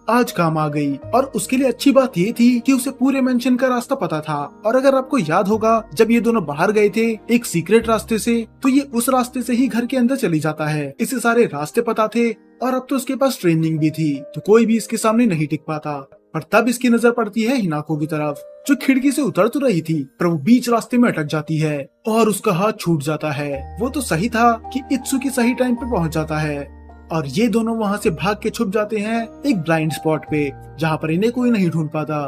आज काम आ गई, और उसके लिए अच्छी बात ये थी कि उसे पूरे मेंशन का रास्ता पता था। और अगर आपको याद होगा, जब ये दोनों बाहर गए थे एक सीक्रेट रास्ते से, तो ये उस रास्ते से ही घर के अंदर चली जाता है। इसे सारे रास्ते पता थे, और अब तो उसके पास ट्रेनिंग भी थी, तो कोई भी इसके सामने नहीं टिक पाता। पर तब इसकी नजर पड़ती है हिनाको की तरफ, जो खिड़की से उतर तो रही थी, पर वो बीच रास्ते में अटक जाती है और उसका हाथ छूट जाता है। वो तो सही था कि इत्सुकी सही टाइम पे पहुंच जाता है, और ये दोनों वहाँ से भाग के छुप जाते हैं एक ब्लाइंड स्पॉट पे, जहाँ पर इन्हें कोई नहीं ढूंढ पाता।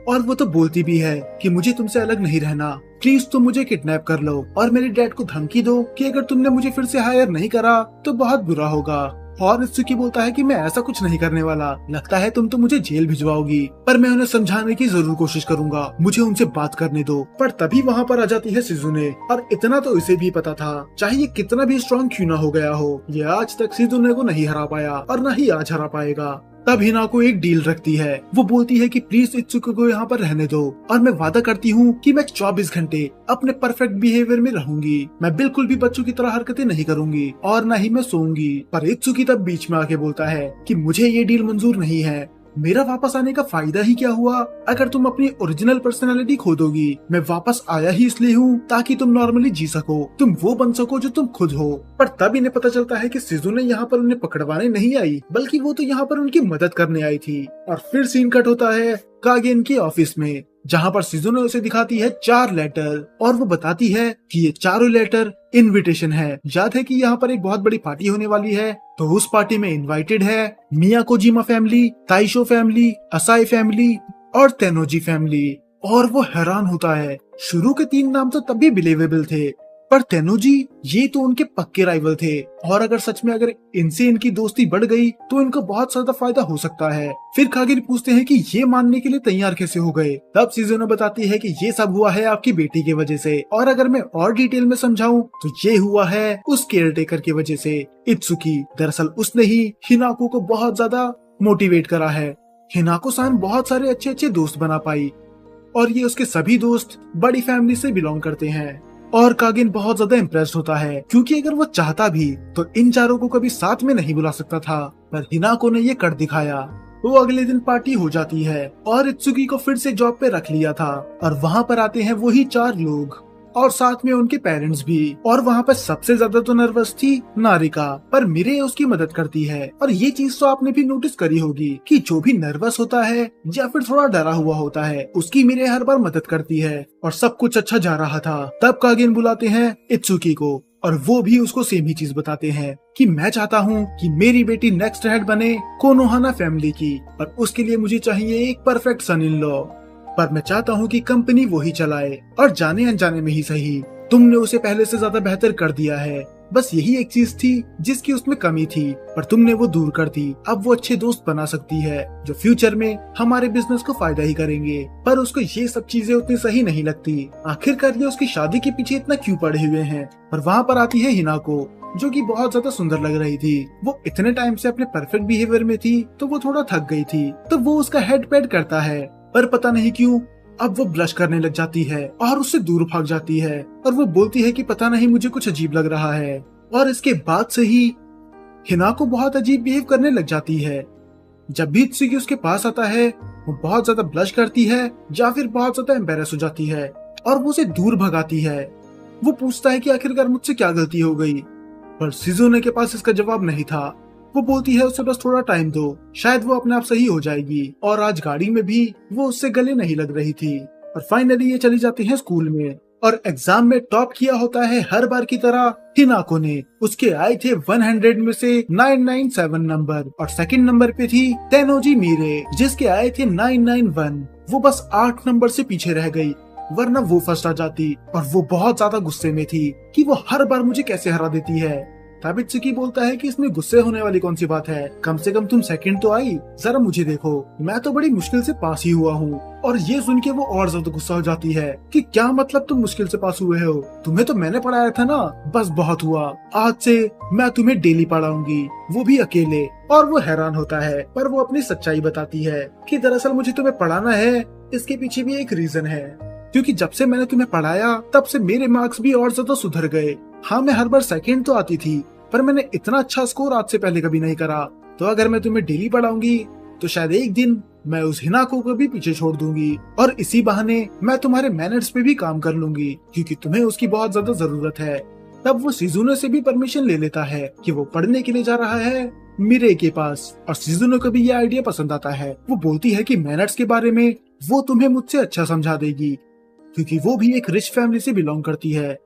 और वो तो बोलती भी है कि मुझे तुमसे अलग नहीं रहना, प्लीज तुम मुझे किडनैप कर लो और मेरे डैड को धमकी दो कि अगर तुमने मुझे फिर से हायर नहीं करा तो बहुत बुरा होगा। और इत्सुकी बोलता है कि मैं ऐसा कुछ नहीं करने वाला, लगता है तुम तो मुझे जेल भिजवाओगी, पर मैं उन्हें समझाने की जरूर कोशिश करूंगा, मुझे उनसे बात करने दो। पर तभी वहाँ पर आ जाती है शिजुने, और इतना तो इसे भी पता था, चाहे ये कितना भी स्ट्रॉन्ग क्यों ना हो गया हो, ये आज तक शिजुने को नहीं हरा पाया और न ही आज हरा पाएगा। तब हिनाको एक डील रखती है। वो बोलती है कि प्लीज इत्सुकी को यहाँ पर रहने दो, और मैं वादा करती हूँ कि मैं 24 घंटे अपने परफेक्ट बिहेवियर में रहूंगी। मैं बिल्कुल भी बच्चों की तरह हरकतें नहीं करूंगी और न ही मैं सोऊंगी। पर इत्सुकी तब बीच में आके बोलता है कि मुझे ये डील मंजूर नहीं है। मेरा वापस आने का फायदा ही क्या हुआ अगर तुम अपनी ओरिजिनल पर्सनालिटी खो दोगी? मैं वापस आया ही इसलिए हूँ ताकि तुम नॉर्मली जी सको, तुम वो बन सको जो तुम खुद हो। पर तब इन्हें पता चलता है कि शिजुने यहाँ पर उन्हें पकड़वाने नहीं आई, बल्कि वो तो यहाँ पर उनकी मदद करने आई थी। और फिर सीन कट होता है कागेन के ऑफिस में, जहाँ पर शिजुने उसे दिखाती है 4 लेटर, और वो बताती है कि ये चारों लेटर इनविटेशन है। याद है कि यहाँ पर एक बहुत बड़ी पार्टी होने वाली है, तो उस पार्टी में इनवाइटेड है मियाकोजिमा फैमिली, ताइशो फैमिली, असाई फैमिली और तेनोजी फैमिली। और वो हैरान होता है, शुरू के 3 नाम तो तब भी बिलीवेबल थे, पर तेनोजी ये तो उनके पक्के राइवल थे, और अगर सच में अगर इनसे इनकी दोस्ती बढ़ गई तो इनको बहुत ज्यादा फायदा हो सकता है। फिर कागेन पूछते हैं कि ये मानने के लिए तैयार कैसे हो गए? तब शिजुने बताती है कि ये सब हुआ है आपकी बेटी की वजह से, और अगर मैं और डिटेल में समझाऊं तो ये हुआ है उस केयर टेकर की वजह से। इत्सुकी, दरअसल उसने ही हिनाको को बहुत ज्यादा मोटिवेट करा है। हिनाको सान बहुत सारे अच्छे अच्छे दोस्त बना पाई, और ये उसके सभी दोस्त बड़ी फैमिली से बिलोंग करते हैं। और कागिन बहुत ज्यादा इम्प्रेस्ड होता है, क्योंकि अगर वो चाहता भी तो इन चारों को कभी साथ में नहीं बुला सकता था, पर हिनाको ने ये कर दिखाया। वो अगले दिन पार्टी हो जाती है और इत्सुकी को फिर से जॉब पे रख लिया था, और वहाँ पर आते हैं वही 4 लोग और साथ में उनके पेरेंट्स भी। और वहाँ पर सबसे ज्यादा तो नर्वस थी नारिका, पर मिरे उसकी मदद करती है। और ये चीज तो आपने भी नोटिस करी होगी कि जो भी नर्वस होता है या फिर थोड़ा डरा हुआ होता है, उसकी मिरे हर बार मदद करती है। और सब कुछ अच्छा जा रहा था, तब कागिन बुलाते हैं इत्सुकी को, और वो भी उसको सेम ही चीज बताते हैं कि मैं चाहता हूँ कि मेरी बेटी नेक्स्ट हेड बने कोनोहाना फैमिली की, और उसके लिए मुझे चाहिए एक परफेक्ट सन इन लॉ। पर मैं चाहता हूँ कि कंपनी वो ही चलाए, और जाने अनजाने में ही सही तुमने उसे पहले से ज्यादा बेहतर कर दिया है। बस यही एक चीज थी जिसकी उसमें कमी थी, पर तुमने वो दूर कर दी। अब वो अच्छे दोस्त बना सकती है जो फ्यूचर में हमारे बिजनेस को फायदा ही करेंगे। पर उसको ये सब चीजें उतनी सही नहीं लगती। आखिरकार ये उसकी शादी के पीछे इतना क्यों पड़े हुए हैं। पर वहाँ पर आती है हिनाको, जो कि बहुत ज्यादा सुंदर लग रही थी। वो इतने टाइम से अपने परफेक्ट बिहेवियर में थी तो वो थोड़ा थक गई थी, तो वो उसका हेड पैड करता है, पर पता नहीं क्यों अब वो ब्लश करने लग जाती है और उससे दूर भाग जाती है। और वो बोलती है कि पता नहीं मुझे कुछ अजीब लग रहा है। और इसके बाद से ही हिनाको बहुत अजीब बिहेव करने लग जाती है। जब भी इत्सुकी उसके पास आता है वो बहुत ज्यादा ब्लश करती है या फिर बहुत ज्यादा एम्बेरस हो जाती है और वो उसे दूर भगाती है। वो पूछता है कि आखिरकार मुझसे क्या गलती हो गई, पर शिजुने के पास इसका जवाब नहीं था। वो बोलती है उसे बस थोड़ा टाइम दो, शायद वो अपने आप सही हो जाएगी। और आज गाड़ी में भी वो उससे गले नहीं लग रही थी। और फाइनली ये चली जाती है स्कूल में, और एग्जाम में टॉप किया होता है हर बार की तरह हिनाको ने। उसके आए थे 100 में से 997 नंबर, और सेकंड नंबर पे थी तेनोजी मीरे जिसके आए थे 991। वो बस 8 नंबर से पीछे रह गई, वरना वो फर्स्ट आ जाती। और वो बहुत ज्यादा गुस्से में थी कि वो हर बार मुझे कैसे हरा देती है। तब इत्सुकी बोलता है कि इसमें गुस्से होने वाली कौन सी बात है, कम से कम तुम सेकंड तो आई, जरा मुझे देखो, मैं तो बड़ी मुश्किल से पास ही हुआ हूँ। और ये सुन के वो और ज्यादा गुस्सा हो जाती है कि क्या मतलब तुम मुश्किल से पास हुए हो, तुम्हें तो मैंने पढ़ाया था ना, बस बहुत हुआ, आज से मैं तुम्हें डेली पढ़ाऊंगी, वो भी अकेले। और वो हैरान होता है, पर वो अपनी सच्चाई बताती है कि दरअसल मुझे तुम्हें पढ़ाना है, इसके पीछे भी एक रीजन है, क्योंकि जब से मैंने तुम्हें पढ़ाया तब से मेरे मार्क्स भी और ज्यादा सुधर गए। हाँ, मैं हर बार सेकंड तो आती थी, पर मैंने इतना अच्छा स्कोर आज से पहले कभी नहीं करा। तो अगर मैं तुम्हें डेली पढ़ाऊंगी तो शायद एक दिन मैं उस हिनाको को भी पीछे छोड़ दूंगी, और इसी बहाने मैं तुम्हारे मैनर्स पे भी काम कर लूंगी, क्योंकि तुम्हें उसकी बहुत ज्यादा जरूरत है। तब वो शिजुने से भी परमिशन ले लेता है कि वो पढ़ने के लिए जा रहा है मिरे के पास, और शिजुने को भी ये आइडिया पसंद आता है। वो बोलती है कि मैनर्स के बारे में वो तुम्हें मुझसे अच्छा समझा देगी, क्योंकि वो भी एक रिच फैमिली से बिलोंग करती है।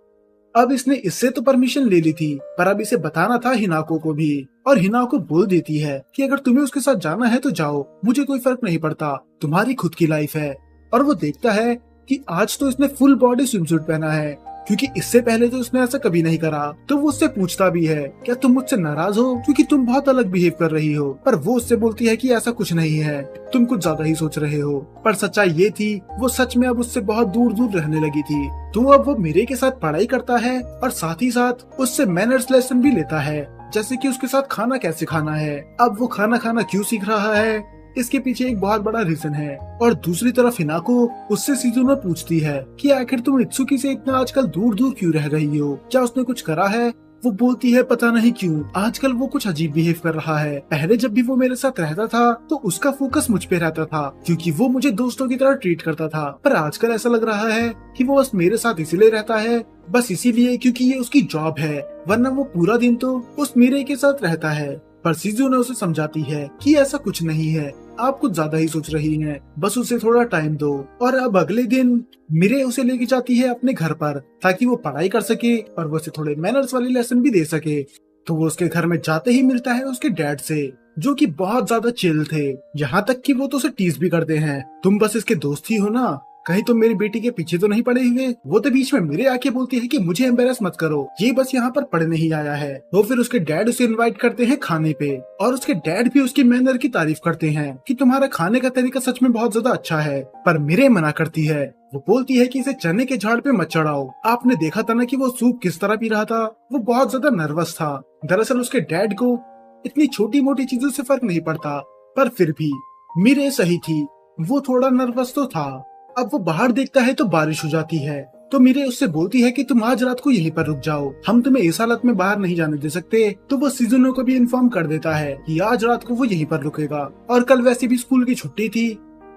अब इसने इससे तो परमिशन ले ली थी, पर अब इसे बताना था हिनाको को भी। और हिनाको बोल देती है कि अगर तुम्हें उसके साथ जाना है तो जाओ, मुझे कोई फर्क नहीं पड़ता, तुम्हारी खुद की लाइफ है। और वो देखता है कि आज तो इसने फुल बॉडी स्विमसूट पहना है, क्योंकि इससे पहले तो उसने ऐसा कभी नहीं करा। तो वो उससे पूछता भी है, क्या तुम मुझसे नाराज हो क्योंकि तुम बहुत अलग बिहेव कर रही हो। पर वो उससे बोलती है कि ऐसा कुछ नहीं है, तुम कुछ ज्यादा ही सोच रहे हो। पर सच्चाई ये थी, वो सच में अब उससे बहुत दूर दूर रहने लगी थी। तो अब वो मिरे के साथ पढ़ाई करता है और साथ ही साथ उससे मैनर्स लेसन भी लेता है, जैसे कि उसके साथ खाना कैसे खाना है। अब वो खाना खाना क्यों सीख रहा है, इसके पीछे एक बहुत बड़ा रीजन है। और दूसरी तरफ हिनाको उससे शिजुने पूछती है कि आखिर तुम इत्सुकी से इतना आजकल दूर दूर क्यों रह रही हो, क्या उसने कुछ करा है। वो बोलती है पता नहीं क्यों आजकल वो कुछ अजीब बिहेव कर रहा है। पहले जब भी वो मेरे साथ रहता था तो उसका फोकस मुझ पे रहता था, क्योंकि वो मुझे दोस्तों की तरह ट्रीट करता था। पर आजकल ऐसा लग रहा है कि वो बस मेरे साथ इसीलिए रहता है, बस इसीलिए क्योंकि ये उसकी जॉब है, वरना वो पूरा दिन तो उस मिरे के साथ रहता है। पर शिजुने उसे समझाती है कि ऐसा कुछ नहीं है, आप कुछ ज्यादा ही सोच रही हैं, बस उसे थोड़ा टाइम दो। और अब अगले दिन मिरे उसे लेके जाती है अपने घर पर, ताकि वो पढ़ाई कर सके और वो उसे थोड़े मैनर्स वाले लेसन भी दे सके। तो वो उसके घर में जाते ही मिलता है उसके डैड से, जो कि बहुत ज्यादा चिल थे, यहाँ तक कि वो तो उसे टीज भी करते हैं, तुम बस इसके दोस्त ही हो ना, कहीं तुम मेरी बेटी के पीछे तो नहीं पड़े हुए। वो तो बीच में मेरे आके बोलती है कि मुझे एम्बेरस मत करो, ये बस यहाँ पर पढ़ने ही आया है। तो फिर उसके डैड उसे इनवाइट करते हैं खाने पे, और उसके डैड भी उसकी मैनर की तारीफ करते हैं कि तुम्हारा खाने का तरीका सच में बहुत ज्यादा अच्छा है। पर मिरे मना करती है, वो बोलती है कि इसे चने के झाड़ पे मत चढ़ाओ। आपने देखा था ना कि वो सूप किस तरह पी रहा था, वो बहुत ज्यादा नर्वस था। दरअसल उसके डैड को इतनी छोटी मोटी चीजों से फर्क नहीं पड़ता, पर फिर भी मिरे सही थी, वो थोड़ा नर्वस तो था। अब वो बाहर देखता है तो बारिश हो जाती है, तो मीरे उससे बोलती है कि तुम आज रात को यहीं पर रुक जाओ, हम तुम्हें इस हालत में बाहर नहीं जाने दे सकते। तो वो सिजुनो को भी इन्फॉर्म कर देता है कि आज रात को वो यहीं पर रुकेगा और कल वैसे भी स्कूल की छुट्टी थी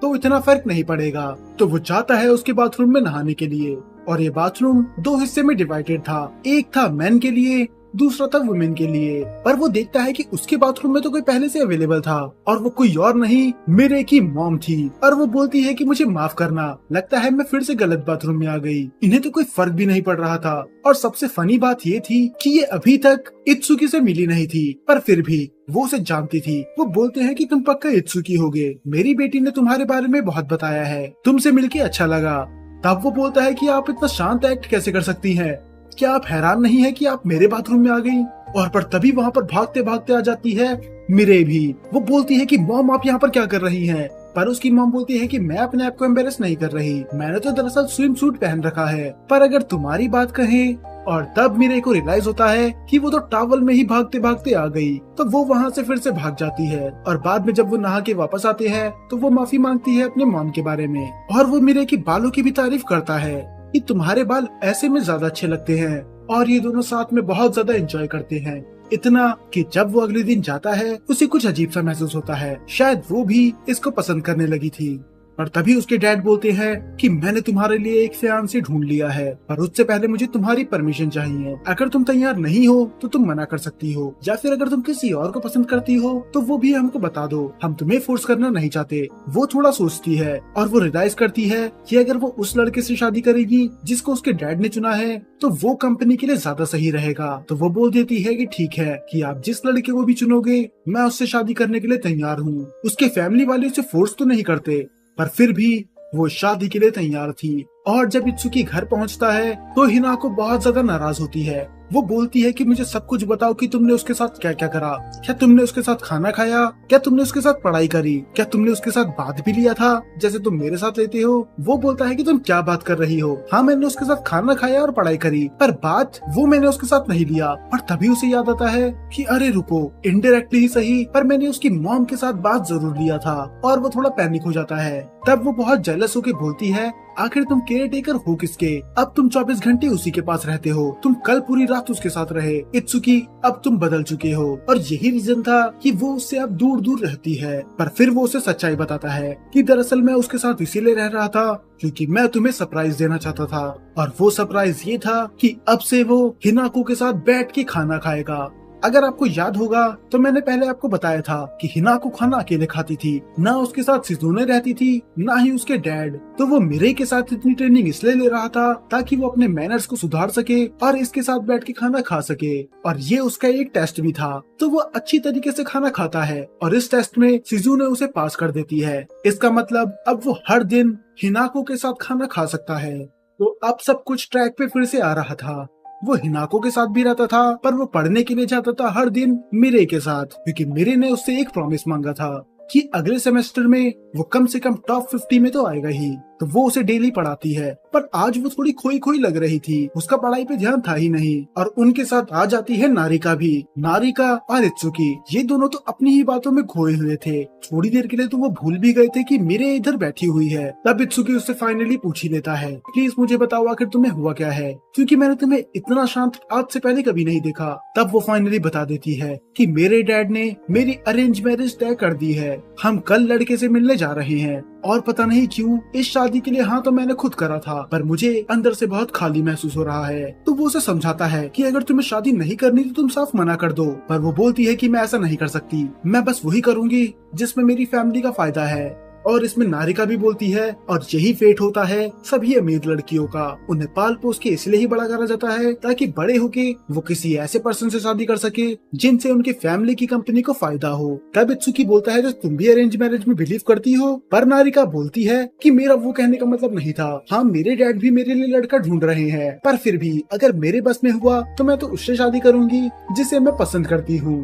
तो इतना फर्क नहीं पड़ेगा। तो वो चाहता है उसके बाथरूम में नहाने के लिए, और ये बाथरूम दो हिस्से में डिवाइडेड था, एक था मेन के लिए, दूसरा था वुमेन के लिए। पर वो देखता है कि उसके बाथरूम में तो कोई पहले से अवेलेबल था और वो कोई और नहीं मेरे की मॉम थी। और वो बोलती है कि मुझे माफ करना, लगता है मैं फिर से गलत बाथरूम में आ गई। इन्हें तो कोई फर्क भी नहीं पड़ रहा था। और सबसे फनी बात ये थी कि ये अभी तक इत्सुकी से मिली नहीं थी, पर फिर भी वो उसे जानती थी। वो बोलते हैं कि तुम पक्का इत्सुकी होगे, मेरी बेटी ने तुम्हारे बारे में बहुत बताया है, तुमसे मिलके अच्छा लगा। तब वो बोलता है कि आप इतना शांत एक्ट कैसे कर सकती हैं? क्या आप हैरान नहीं है कि आप मेरे बाथरूम में आ गई? और पर तभी वहाँ पर भागते भागते आ जाती है मिरे भी। वो बोलती है कि मॉम आप यहाँ पर क्या कर रही हैं? पर उसकी मॉम बोलती है कि मैं अपने आप को एम्बेरस नहीं कर रही, मैंने तो दरअसल स्विम सूट पहन रखा है। पर अगर तुम्हारी बात कहें। और तब मिरे को रियलाइज होता है कि वो तो टॉवल में ही भागते भागते आ गई। तो वो वहाँ से फिर से भाग जाती है और बाद में जब वो नहा के वापस आते हैं तो वो माफी मांगती है अपने मॉम के बारे में। और वो मिरे की बालों की भी तारीफ करता है कि तुम्हारे बाल ऐसे में ज्यादा अच्छे लगते हैं। और ये दोनों साथ में बहुत ज्यादा एंजॉय करते हैं, इतना कि जब वो अगले दिन जाता है उसे कुछ अजीब सा महसूस होता है, शायद वो भी इसको पसंद करने लगी थी। पर तभी उसके डैड बोलते हैं कि मैंने तुम्हारे लिए एक फियांसे ढूंढ लिया है, पर उससे पहले मुझे तुम्हारी परमिशन चाहिए। अगर तुम तैयार नहीं हो तो तुम मना कर सकती हो, या फिर अगर तुम किसी और को पसंद करती हो तो वो भी हमको बता दो, हम तुम्हें फोर्स करना नहीं चाहते। वो थोड़ा सोचती है और वो रियलाइज करती है कि अगर वो उस लड़के से शादी करेगी जिसको उसके डैड ने चुना है तो वो कंपनी के लिए ज्यादा सही रहेगा। तो वो बोल देती है कि ठीक है कि आप जिस लड़के को भी चुनोगे मैं उससे शादी करने के लिए तैयार हूँ। उसके फैमिली वाले उसे फोर्स तो नहीं करते, पर फिर भी वो शादी के लिए तैयार थी। और जब इत्सुकी घर पहुंचता है तो हिनाको बहुत ज्यादा नाराज होती है। वो बोलती है कि मुझे सब कुछ बताओ कि तुमने उसके साथ क्या क्या करा, क्या तुमने उसके साथ खाना खाया, क्या तुमने उसके साथ पढ़ाई करी, क्या तुमने उसके साथ बात भी लिया था जैसे तुम मेरे साथ लेते हो। वो बोलता है कि तुम क्या बात कर रही हो, हाँ मैंने उसके साथ खाना खाया और पढ़ाई करी, पर बात वो मैंने उसके साथ नहीं लिया। और तभी उसे याद आता है कि अरे रुको, इनडायरेक्टली ही सही पर मैंने उसकी मॉम के साथ बात जरूर लिया था। और वो थोड़ा पैनिक हो जाता है। तब वो बहुत जेलस होकर बोलती है आखिर तुम केयर टेकर हो किसके? अब तुम 24 घंटे उसी के पास रहते हो, तुम कल पूरी रात उसके साथ रहे। इत्सुकी अब तुम बदल चुके हो और यही रीजन था कि वो उससे अब दूर दूर रहती है। पर फिर वो उसे सच्चाई बताता है कि दरअसल मैं उसके साथ इसीलिए रह रहा था क्योंकि मैं तुम्हें सरप्राइज देना चाहता था। और वो सरप्राइज ये था कि अब से वो हिनाको के साथ बैठ के खाना खाएगा। अगर आपको याद होगा तो मैंने पहले आपको बताया था कि हिनाको खाना अकेले खाती थी, ना उसके साथ सिजुने रहती थी ना ही उसके डैड। तो वो मिरे के साथ इतनी ट्रेनिंग इसलिए ले रहा था ताकि वो अपने मैनर्स को सुधार सके और इसके साथ बैठ के खाना खा सके। और ये उसका एक टेस्ट भी था। तो वो अच्छी तरीके से खाना खाता है और इस टेस्ट में सिजुने उसे पास कर देती है। इसका मतलब अब वो हर दिन हिनाको के साथ खाना खा सकता है। तो अब सब कुछ ट्रैक पे फिर से आ रहा था। वो हिनाको के साथ भी रहता था, पर वो पढ़ने के लिए जाता था हर दिन मिरे के साथ, क्योंकि मिरे ने उससे एक प्रॉमिस मांगा था कि अगले सेमेस्टर में वो कम से कम टॉप 50 में तो आएगा ही। तो वो उसे डेली पढ़ाती है, पर आज वो थोड़ी खोई खोई लग रही थी, उसका पढ़ाई पे ध्यान था ही नहीं। और उनके साथ आ जाती है नारिका भी। नारिका और इत्सुकी ये दोनों तो अपनी ही बातों में खोए हुए थे। थोड़ी देर के लिए तो वो भूल भी गए थे कि मिरे इधर बैठी हुई है। तब इत्सुकी उससे फाइनली पूछ ही लेता है, प्लीज मुझे बताओ आखिर तुम्हें हुआ क्या है, क्योंकि मैंने तुम्हें इतना शांत आज से पहले कभी नहीं देखा। तब वो फाइनली बता देती है कि मेरे डैड ने मेरी अरेंज मैरिज तय कर दी है, हम कल लड़के से मिलने जा रहे हैं। और पता नहीं क्यों इस शादी के लिए हाँ तो मैंने खुद करा था, पर मुझे अंदर से बहुत खाली महसूस हो रहा है। तो वो उसे समझाता है कि अगर तुम्हें शादी नहीं करनी तो तुम साफ मना कर दो। पर वो बोलती है कि मैं ऐसा नहीं कर सकती, मैं बस वही करूंगी जिसमें मेरी फैमिली का फायदा है। और इसमें नारिका भी बोलती है और यही फेट होता है सभी अमीर लड़कियों का। उन्हें पाल पोस के इसलिए ही बड़ा करा जाता है ताकि बड़े होके वो किसी ऐसे पर्सन से शादी कर सके जिनसे उनके फैमिली की कंपनी को फायदा हो। तब इत्सुकी बोलता है तुम भी अरेंज मैरिज में बिलीव करती हो? पर नारिका बोलती है कि मेरा वो कहने का मतलब नहीं था, हाँ मेरे डैड भी मेरे लिए लड़का ढूंढ रहे हैं, पर फिर भी अगर मेरे बस में हुआ तो मैं तो उससे शादी करूंगी जिसे मैं पसंद करती हूँ।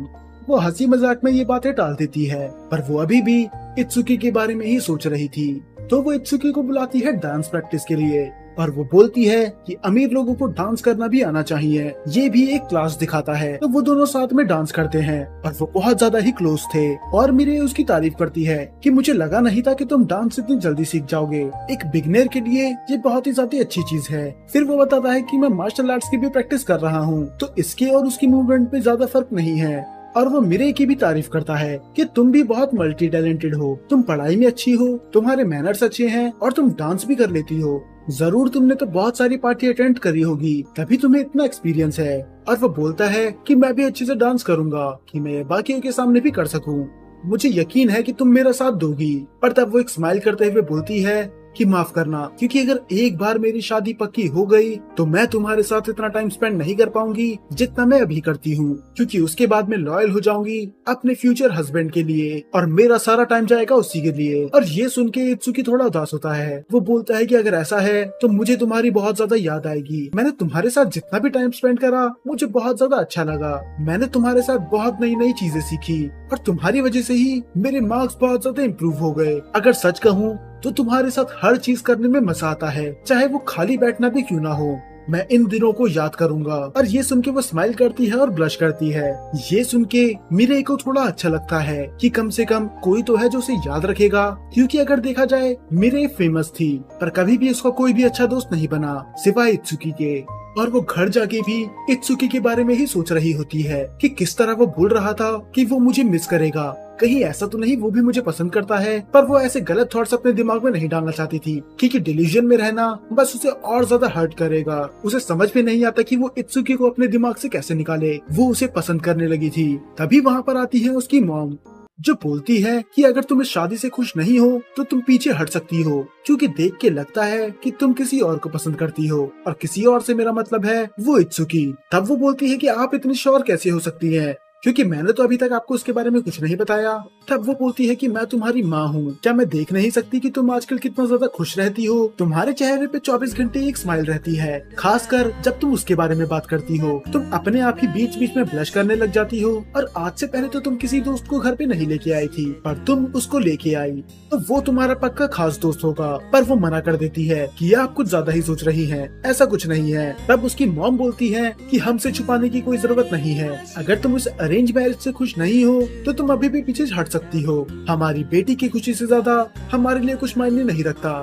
वो हंसी मजाक में ये बातें टाल देती है, पर वो अभी भी इत्सुकी के बारे में ही सोच रही थी। तो वो इत्सुकी को बुलाती है डांस प्रैक्टिस के लिए। और वो बोलती है कि अमीर लोगों को डांस करना भी आना चाहिए, ये भी एक क्लास दिखाता है। तो वो दोनों साथ में डांस करते हैं और वो बहुत ज्यादा ही क्लोज थे। और मीरे उसकी तारीफ करती है कि मुझे लगा नहीं था कि तुम डांस इतनी जल्दी सीख जाओगे, एक बिगनर के लिए ये बहुत ही ज्यादा अच्छी चीज है। फिर वो बताता है कि मैं मार्शल आर्ट्स की भी प्रैक्टिस कर रहा हूँ, तो इसके और उसकी मूवमेंट में ज्यादा फर्क नहीं है। और वो मिरे की भी तारीफ करता है कि तुम भी बहुत मल्टी टैलेंटेड हो, तुम पढ़ाई में अच्छी हो, तुम्हारे मैनर्स अच्छे हैं और तुम डांस भी कर लेती हो। जरूर तुमने तो बहुत सारी पार्टी अटेंड करी होगी, तभी तुम्हें इतना एक्सपीरियंस है। और वो बोलता है कि मैं भी अच्छे से डांस करूंगा कि मैं बाकियों के सामने भी कर सकूं। मुझे यकीन है कि तुम मेरा साथ दोगी। पर तब वो एक स्माइल करते हुए बोलती है कि माफ करना, क्योंकि अगर एक बार मेरी शादी पक्की हो गई तो मैं तुम्हारे साथ इतना टाइम स्पेंड नहीं कर पाऊंगी जितना मैं अभी करती हूँ, क्योंकि उसके बाद मैं लॉयल हो जाऊंगी अपने फ्यूचर हस्बैंड के लिए और मेरा सारा टाइम जाएगा उसी के लिए। और ये सुन के इत्सुकी थोड़ा उदास होता है। वो बोलता है कि अगर ऐसा है तो मुझे तुम्हारी बहुत ज्यादा याद आएगी। मैंने तुम्हारे साथ जितना भी टाइम स्पेंड करा मुझे बहुत ज्यादा अच्छा लगा। मैंने तुम्हारे साथ बहुत नई नई चीजें सीखी और तुम्हारी वजह से ही मेरे मार्क्स बहुत ज्यादा इम्प्रूव हो गए। अगर सच कहूँ तो तुम्हारे साथ हर चीज करने में मजा आता है, चाहे वो खाली बैठना भी क्यों ना हो। मैं इन दिनों को याद करूंगा। और ये सुन के वो स्माइल करती है और ब्लश करती है। ये सुन के मिरे को थोड़ा अच्छा लगता है कि कम से कम कोई तो है जो उसे याद रखेगा, क्योंकि अगर देखा जाए मिरे फेमस थी पर कभी भी उसका कोई भी अच्छा दोस्त नहीं बना सिवाय इत्सुकी के। और वो घर जाके भी इत्सुकी के बारे में ही सोच रही होती है कि किस तरह वो बोल रहा था कि वो मुझे मिस करेगा, कहीं ऐसा तो नहीं वो भी मुझे पसंद करता है। पर वो ऐसे गलत थॉट्स अपने दिमाग में नहीं डालना चाहती थी, क्योंकि डिल्यूजन में रहना बस उसे और ज्यादा हर्ट करेगा। उसे समझ में नहीं आता कि वो इत्सुकी को अपने दिमाग से कैसे निकाले। वो उसे पसंद करने लगी थी। तभी वहाँ पर आती है उसकी मॉम, जो बोलती है कि अगर तुम इस शादी से खुश नहीं हो तो तुम पीछे हट सकती हो, क्योंकि देख के लगता है कि तुम किसी और को पसंद करती हो, और किसी और से मेरा मतलब है वो इत्सुकी। तब वो बोलती है कि आप इतनी श्योर कैसे हो सकती हैं, क्योंकि मैंने तो अभी तक आपको उसके बारे में कुछ नहीं बताया। तब वो बोलती है कि मैं तुम्हारी माँ हूँ, क्या मैं देख नहीं सकती कि तुम आजकल कितना ज्यादा खुश रहती हो। तुम्हारे चेहरे पे 24 घंटे एक स्माइल रहती है, खासकर जब तुम उसके बारे में बात करती हो। तुम अपने आप ही बीच बीच में ब्लश करने लग जाती हो। और आज से पहले तो तुम किसी दोस्त को घर पे नहीं लेके आई थी, पर तुम उसको लेके आई, तो वो तुम्हारा पक्का खास दोस्त होगा। पर वो मना कर देती है कि आप कुछ ज्यादा ही सोच रही हैं, ऐसा कुछ नहीं है। तब उसकी मॉम बोलती है कि हमसे छुपाने की कोई जरूरत नहीं है। अगर तुम उस अरेंज मैरिज से खुश नहीं हो तो तुम अभी भी पीछे हट सकती हो। हमारी बेटी की खुशी से ज्यादा हमारे लिए कुछ मायने नहीं रखता।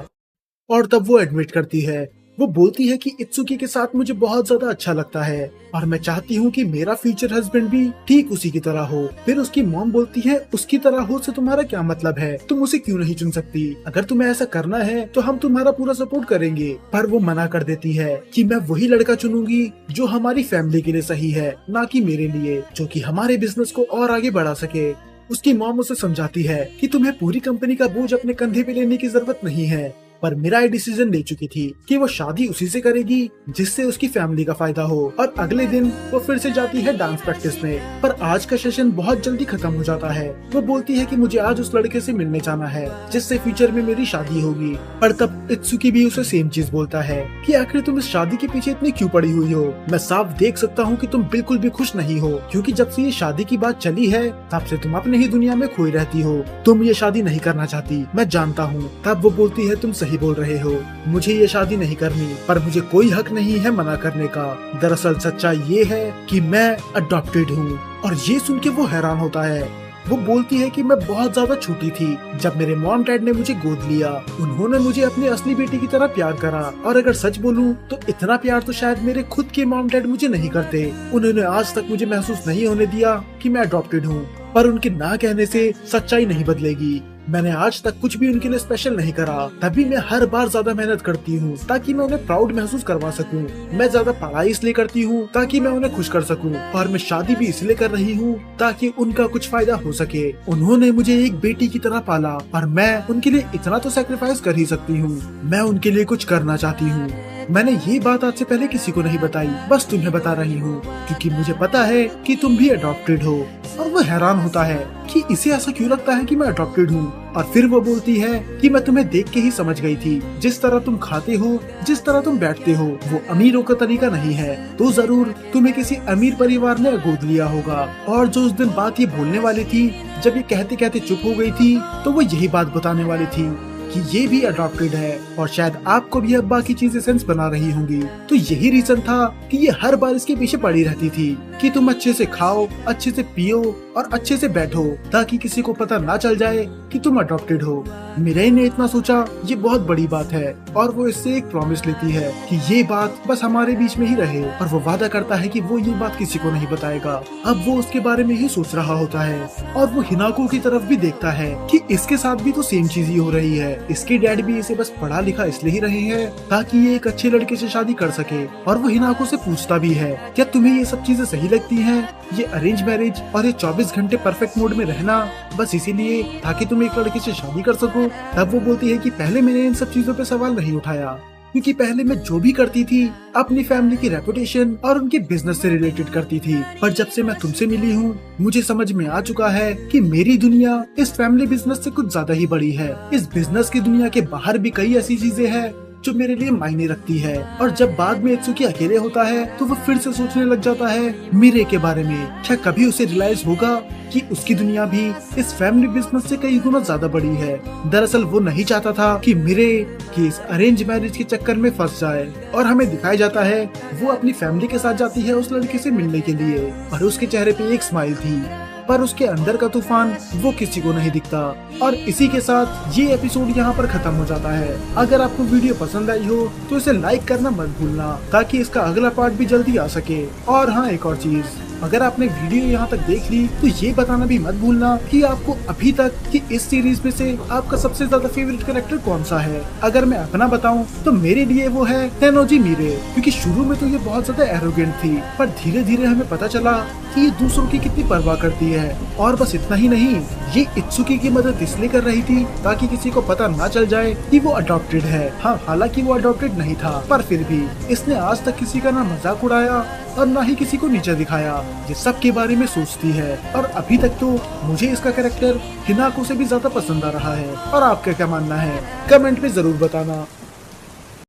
और तब वो एडमिट करती है, वो बोलती है कि इत्सुकी के साथ मुझे बहुत ज्यादा अच्छा लगता है और मैं चाहती हूँ कि मेरा फ्यूचर हस्बैंड भी ठीक उसी की तरह हो। फिर उसकी मॉम बोलती है उसकी तरह हो से तुम्हारा क्या मतलब है, तुम उसे क्यों नहीं चुन सकती? अगर तुम्हें ऐसा करना है तो हम तुम्हारा पूरा सपोर्ट करेंगे। पर वो मना कर देती है कि मैं वही लड़का चुनूंगी जो हमारी फैमिली के लिए सही है, ना कि मेरे लिए, जो कि हमारे बिजनेस को और आगे बढ़ा सके। उसकी मॉम उसे समझाती है कि तुम्हें पूरी कंपनी का बोझ अपने कंधे पे लेने की जरूरत नहीं है। पर मिराई डिसीजन ले चुकी थी कि वो शादी उसी से करेगी जिससे उसकी फैमिली का फायदा हो। और अगले दिन वो फिर से जाती है डांस प्रैक्टिस में। पर आज का सेशन बहुत जल्दी खत्म हो जाता है। वो बोलती है कि मुझे आज उस लड़के से मिलने जाना है जिससे फ्यूचर में मेरी शादी होगी। पर तब इत्सुकी भी उसे सेम चीज बोलता है कि आखिर तुम इस शादी के पीछे इतनी क्यों पड़ी हुई हो? मैं साफ देख सकता हूँ कि तुम बिल्कुल भी खुश नहीं हो, क्योंकि जब से ये शादी की बात चली है तब से तुम अपने ही दुनिया में खोई रहती हो। तुम ये शादी नहीं करना चाहती, मैं जानता हूँ। तब वो बोलती है तुम सही बोल रहे हो, मुझे ये शादी नहीं करनी, पर मुझे कोई हक नहीं है मना करने का। दरअसल सच्चाई ये है कि मैं अडॉप्टेड हूँ। और ये सुन के वो हैरान होता है। वो बोलती है कि मैं बहुत ज्यादा छोटी थी जब मेरे मॉम डैड ने मुझे गोद लिया। उन्होंने मुझे अपनी असली बेटी की तरह प्यार करा, और अगर सच बोलूं तो इतना प्यार तो शायद मेरे खुद के मॉम डैड मुझे नहीं करते। उन्होंने आज तक मुझे महसूस नहीं होने दिया कि मैं अडॉप्टेड हूँ। पर उनके ना कहने से सच्चाई नहीं बदलेगी। मैंने आज तक कुछ भी उनके लिए स्पेशल नहीं करा, तभी मैं हर बार ज्यादा मेहनत करती हूँ ताकि मैं उन्हें प्राउड महसूस करवा सकूँ। मैं ज्यादा पढ़ाई इसलिए करती हूँ ताकि मैं उन्हें खुश कर सकूँ, और मैं शादी भी इसलिए कर रही हूँ ताकि उनका कुछ फायदा हो सके। उन्होंने मुझे एक बेटी की तरह पाला और मैं उनके लिए इतना तो सैक्रिफाइस कर ही सकती हूँ। मैं उनके लिए कुछ करना चाहती हूँ। मैंने ये बात आज से पहले किसी को नहीं बताई, बस तुम्हें बता रही हूँ क्योंकि मुझे पता है कि तुम भी अडॉप्टेड हो। और वो हैरान होता है कि इसे ऐसा क्यों लगता है कि मैं अडॉप्टेड हूँ। और फिर वो बोलती है कि मैं तुम्हें देख के ही समझ गई थी, जिस तरह तुम खाते हो, जिस तरह तुम बैठते हो, वो अमीरों का तरीका नहीं है। तो जरूर तुम्हें किसी अमीर परिवार ने गोद लिया होगा। और जो उस दिन बात ये बोलने वाली थी, जब ये कहते कहते चुप हो गई थी, तो वो यही बात बताने वाली थी कि ये भी अडॉप्टेड है और शायद आपको भी अब बाकी चीजें सेंस बना रही होंगी। तो यही रीजन था कि ये हर बार इसके पीछे पड़ी रहती थी कि तुम अच्छे से खाओ, अच्छे से पियो और अच्छे से बैठो ताकि किसी को पता ना चल जाए कि तुम अडॉप्टेड हो। मिरेई ने इतना सोचा ये बहुत बड़ी बात है और वो इससे एक प्रॉमिस लेती है कि ये बात बस हमारे बीच में ही रहे और वो वादा करता है कि वो ये बात किसी को नहीं बताएगा। अब वो उसके बारे में ही सोच रहा होता है और वो हिनाको की तरफ भी देखता है कि इसके साथ भी तो सेम चीज ही हो रही है। इसके डैड भी इसे बस पढ़ा लिखा इसलिए ही रहे हैं ताकि ये एक अच्छे लड़के से शादी कर सके। और वो हिनाको से पूछता भी है क्या तुम्हें ये सब चीजें सही लगती हैं, ये अरेंज मैरिज और ये 24 घंटे परफेक्ट मूड में रहना बस इसीलिए ताकि तुम एक लड़के से शादी कर सको। तब वो बोलती है कि पहले मैंने इन सब चीजों पे सवाल नहीं उठाया क्योंकि पहले मैं जो भी करती थी अपनी फैमिली की रेपुटेशन और उनके बिजनेस से रिलेटेड करती थी, पर जब से मैं तुमसे मिली हूँ मुझे समझ में आ चुका है कि मेरी दुनिया इस फैमिली बिजनेस से कुछ ज्यादा ही बड़ी है। इस बिजनेस की दुनिया के बाहर भी कई ऐसी चीजें हैं जो मेरे लिए मायने रखती है। और जब बाद में इत्सुकी अकेले होता है तो वो फिर से सोचने लग जाता है मिरे के बारे में। क्या कभी उसे रियलाइज होगा कि उसकी दुनिया भी इस फैमिली बिजनेस से कई गुना ज्यादा बड़ी है। दरअसल वो नहीं चाहता था कि मिरे की इस अरेंज मैरिज के चक्कर में फंस जाए और हमें दिखाया जाता है वो अपनी फैमिली के साथ जाती है उस लड़के से मिलने के लिए और उसके चेहरे पे एक स्माइल थी, पर उसके अंदर का तूफान वो किसी को नहीं दिखता। और इसी के साथ ये एपिसोड यहाँ पर खत्म हो जाता है। अगर आपको वीडियो पसंद आई हो तो इसे लाइक करना मत भूलना ताकि इसका अगला पार्ट भी जल्दी आ सके। और हाँ, एक और चीज, अगर आपने वीडियो यहाँ तक देख ली तो ये बताना भी मत भूलना कि आपको अभी तक कि इस सीरीज में से आपका सबसे ज्यादा फेवरेट कैरेक्टर कौन सा है। अगर मैं अपना बताऊं तो मेरे लिए वो है तेनोजी मिरे, क्योंकि शुरू में तो ये बहुत ज्यादा एरोगेंट थी पर धीरे धीरे हमें पता चला कि ये दूसरों की कितनी परवाह करती है। और बस इतना ही नहीं, ये इत्सुकी की मदद इसलिए कर रही थी ताकि किसी को पता ना चल जाए कि वो अडॉप्टेड है। हाँ, हालांकि वो अडॉप्टेड नहीं था पर फिर भी इसने आज तक किसी का ना मजाक उड़ाया और ना ही किसी को नीचा दिखाया। ये सब के बारे में सोचती है और अभी तक तो मुझे इसका कैरेक्टर हिनाको से भी ज्यादा पसंद आ रहा है। और आपका क्या मानना है कमेंट में जरूर बताना।